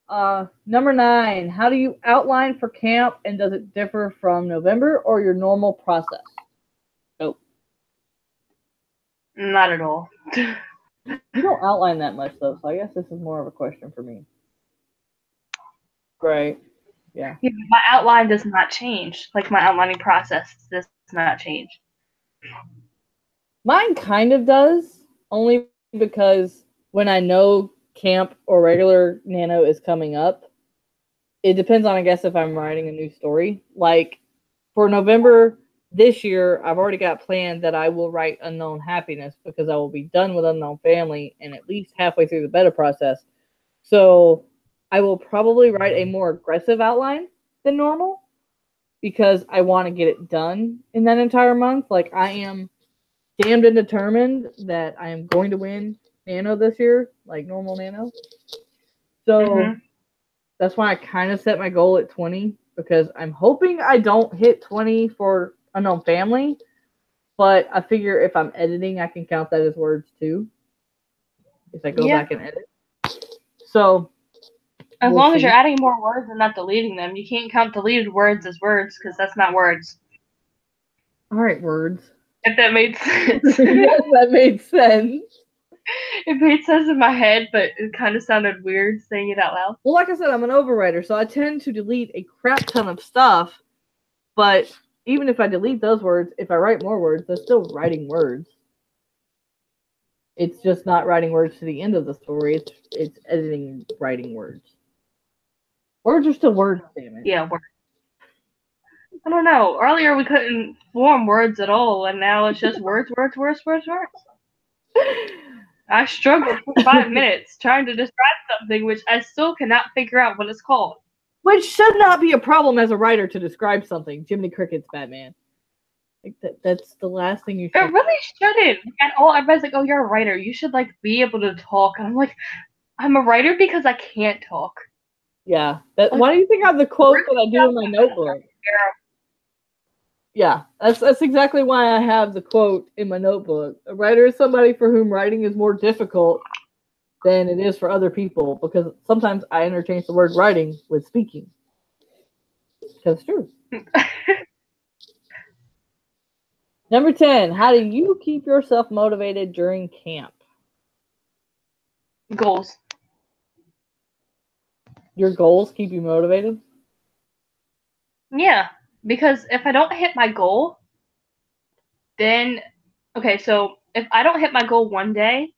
Number 9. How do you outline for camp, and does it differ from November or your normal process? Nope. Not at all. You don't outline that much though, so I guess this is more of a question for me. Great. Yeah. My outline does not change. Like my outlining process does not change. Mine kind of does, only because when I know camp or regular nano is coming up, it depends on, I guess, if I'm writing a new story. Like for November this year, I've already got planned that I will write Unknown Happiness because I will be done with Unknown Family and at least halfway through the beta process. So I will probably write a more aggressive outline than normal because I want to get it done in that entire month. Like I am damned and determined that I am going to win Nano this year, like normal Nano. So that's why I kind of set my goal at 20 because I'm hoping I don't hit 20 for Unknown Family, but I figure if I'm editing, I can count that as words too. If I go back and edit. So as long as you're adding more words and not deleting them, you can't count deleted words as words because that's not words. All right, words. If that made sense. Yes, that made sense. It made sense in my head, but it kind of sounded weird saying it out loud. Well, like I said, I'm an overwriter, so I tend to delete a crap ton of stuff. But even if I delete those words, if I write more words, they're still writing words. It's just not writing words to the end of the story. It's editing writing words. Words are still words, damn it. Yeah, words. I don't know. Earlier we couldn't form words at all, and now it's just words. I struggled for 5 minutes trying to describe something which I still cannot figure out what it's called. Which should not be a problem as a writer to describe something. Jiminy Cricket's Batman. Like that's the last thing you should. It really shouldn't. At all, everybody's like, "Oh, you're a writer. You should like be able to talk." And I'm like, "I'm a writer because I can't talk." Yeah. Why do you think I have the quote that I do in my notebook? Yeah, that's exactly why I have the quote in my notebook. A writer is somebody for whom writing is more difficult than it is for other people, because sometimes I interchange the word writing with speaking. Because it's true. Number 10, how do you keep yourself motivated during camp? Goals. Your goals keep you motivated? Yeah, because if I don't hit my goal, then okay, so if I don't hit my goal one day,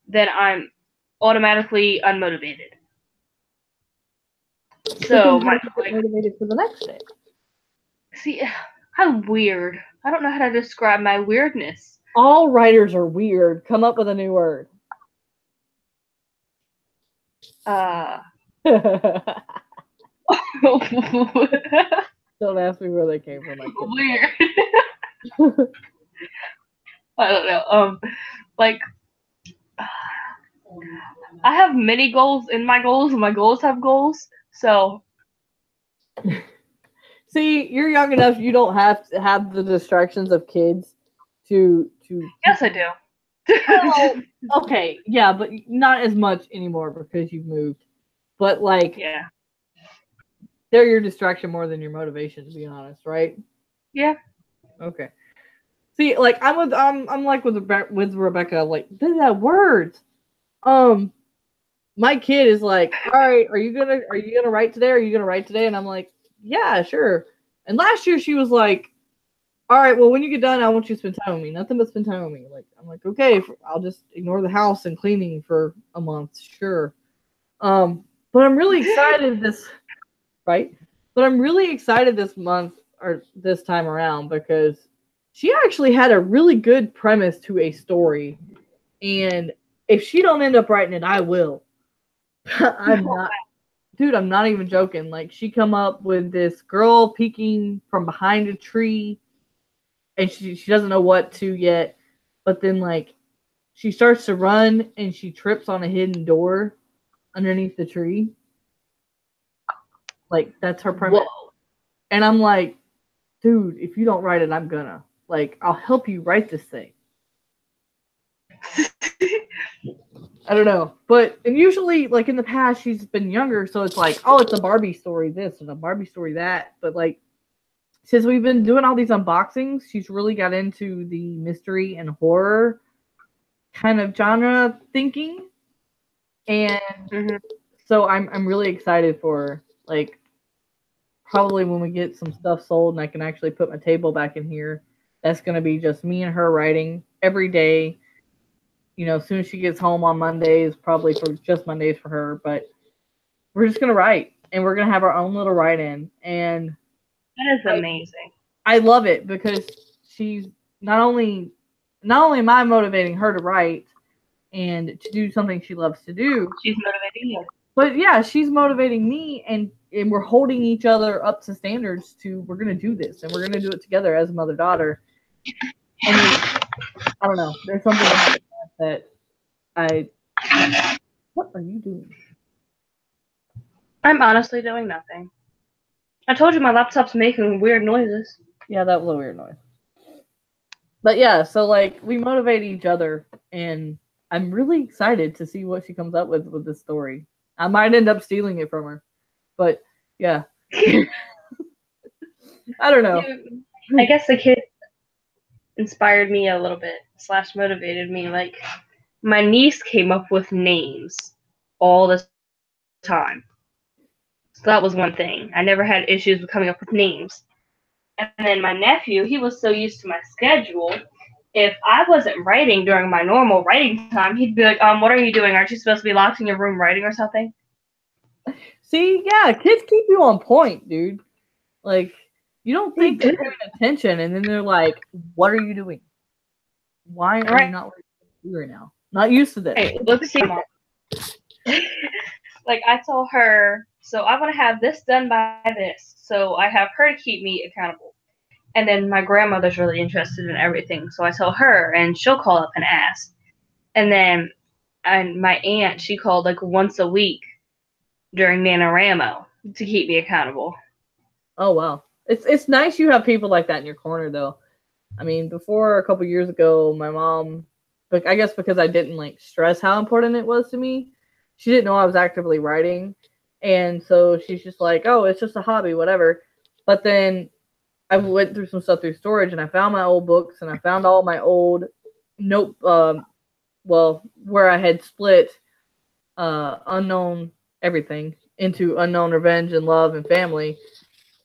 then I'm automatically unmotivated. So how do you get motivated for the next day? See, how weird. I don't know how to describe my weirdness. All writers are weird. Come up with a new word. Don't ask me where they came from. Weird. I don't know. Like, I have many goals in my goals, and my goals have goals. So, see, you're young enough. You don't have to have the distractions of kids to. Yes, I do. Well, okay, yeah, but not as much anymore because you've moved. But like, yeah, they're your distraction more than your motivation, to be honest, right? Yeah. Okay. See, like I'm like with Rebecca. Like, they have words. My kid is like, all right, are you gonna write today? Are you gonna write today? And I'm like, yeah, sure. And last year she was like, all right, well, when you get done, I want you to spend time with me. Nothing but spend time with me. Like, I'm like, okay, I'll just ignore the house and cleaning for a month, sure. But I'm really excited right? But I'm really excited this month or this time around because she actually had a really good premise to a story, and if she don't end up writing it, I will. I'm not even joking. Like, she come up with this girl peeking from behind a tree, and she doesn't know what to yet, but then like she starts to run and she trips on a hidden door underneath the tree. Like, that's her premise. Whoa. And I'm like, dude, if you don't write it, I'm gonna. Like, I'll help you write this thing. I don't know. And usually, like, in the past, she's been younger, so it's like, oh, it's a Barbie story this and a Barbie story that. But, like, since we've been doing all these unboxings, she's really got into the mystery and horror kind of genre thinking. And so I'm really excited for, like, probably when we get some stuff sold and I can actually put my table back in here, that's going to be just me and her writing every day. You know, as soon as she gets home on Mondays, probably for just Mondays for her, but we're just going to write, and we're going to have our own little write-in. And that is amazing. I love it because she's not only am I motivating her to write and to do something she loves to do, she's motivating you. But yeah, she's motivating me, and we're holding each other up to standards we're going to do this, and we're going to do it together as a mother-daughter. And I don't know. There's something about that what are you doing? I'm honestly doing nothing. I told you my laptop's making weird noises. Yeah, that was a weird noise. But yeah, so like we motivate each other, and I'm really excited to see what she comes up with this story. I might end up stealing it from her, but yeah. I don't know. I guess the kid inspired me a little bit / motivated me. Like, my niece came up with names all the time. So that was one thing. I never had issues with coming up with names. And then my nephew, he was so used to my schedule. If I wasn't writing during my normal writing time, he'd be like, what are you doing? Aren't you supposed to be locked in your room writing or something? See, yeah, kids keep you on point, dude. Like, you don't think they're paying attention, and then they're like, what are you doing? Why are you not working right now? Not used to this. Hey, let's see, Mom. Like, I told her, so I want to have this done by this. So I have her to keep me accountable. And then my grandmother's really interested in everything. So I tell her, and she'll call up and ask. And then my aunt, she called like once a week during NanoWriMo to keep me accountable. Oh, wow. It's nice you have people like that in your corner, though. I mean, before a couple years ago, my mom, I guess because I didn't like stress how important it was to me, she didn't know I was actively writing. And so she's just like, oh, it's just a hobby, whatever. But then I went through some stuff through storage, and I found my old books, and I found all my old where I had split Unknown Everything into Unknown Revenge and Love and Family,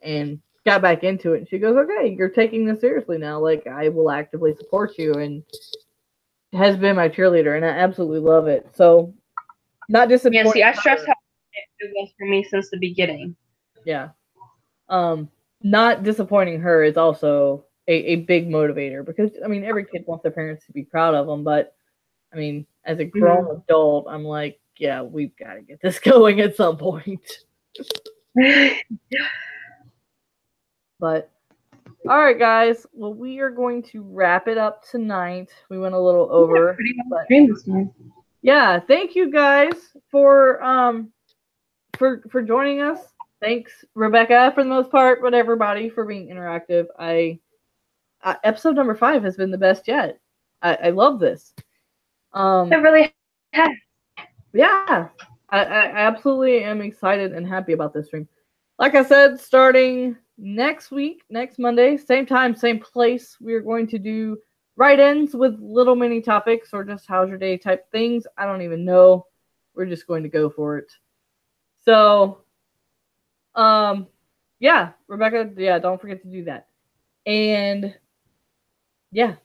and got back into it. And she goes, okay, you're taking this seriously now. Like, I will actively support you, and has been my cheerleader, and I absolutely love it. So, not disappointed. Yeah, see, I stressed how it was for me since the beginning. Yeah. Not disappointing her is also a big motivator, because, I mean, every kid wants their parents to be proud of them, but, I mean, as a grown adult, I'm like, yeah, we've got to get this going at some point. But, all right, guys. Well, we are going to wrap it up tonight. We went a little over. But, yeah, thank you guys for joining us. Thanks, Rebecca, for the most part, but everybody for being interactive. Episode number 5 has been the best yet. I love this. It really has. Yeah, I absolutely am excited and happy about this stream. Like I said, starting next week, next Monday, same time, same place, we are going to do write-ins with little mini topics or just how's your day type things. I don't even know. We're just going to go for it. So, yeah, Rebecca, yeah, don't forget to do that. And yeah,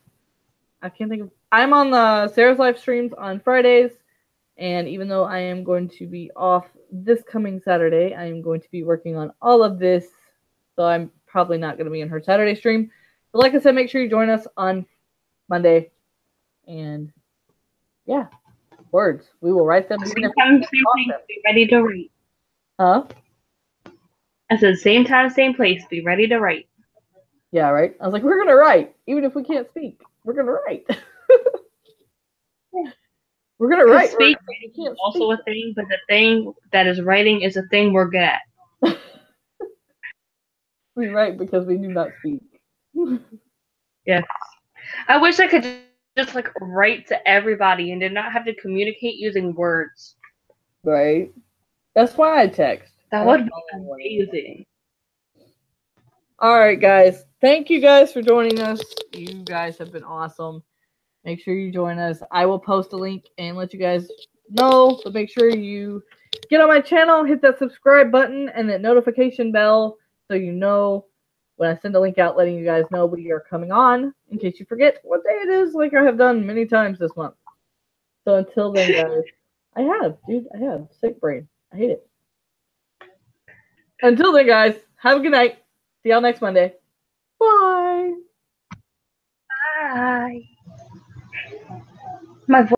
I can't think of. I'm on the Sarah's live streams on Fridays, and even though I am going to be off this coming Saturday, I am going to be working on all of this, so I'm probably not going to be in her Saturday stream. But like I said, make sure you join us on Monday, and yeah, words. We will write them. Same time, same place, be ready to write. Huh? I said same time, same place, be ready to write. Yeah, right? I was like, we're going to write. Even if we can't speak, we're going to write. We're going to write. Speaking is also a thing, but the thing that is writing is a thing we're good at. We write because we do not speak. Yes. I wish I could just like write to everybody and did not have to communicate using words. Right? That's why I text. That would be amazing. All right, guys. Thank you guys for joining us. You guys have been awesome. Make sure you join us. I will post a link and let you guys know. So make sure you get on my channel, hit that subscribe button and that notification bell so you know when I send a link out letting you guys know we are coming on, in case you forget what day it is, like I have done many times this month. So until then, guys, I have sick brain. I hate it. Until then, guys, have a good night. See y'all next Monday. Bye. Bye. My voice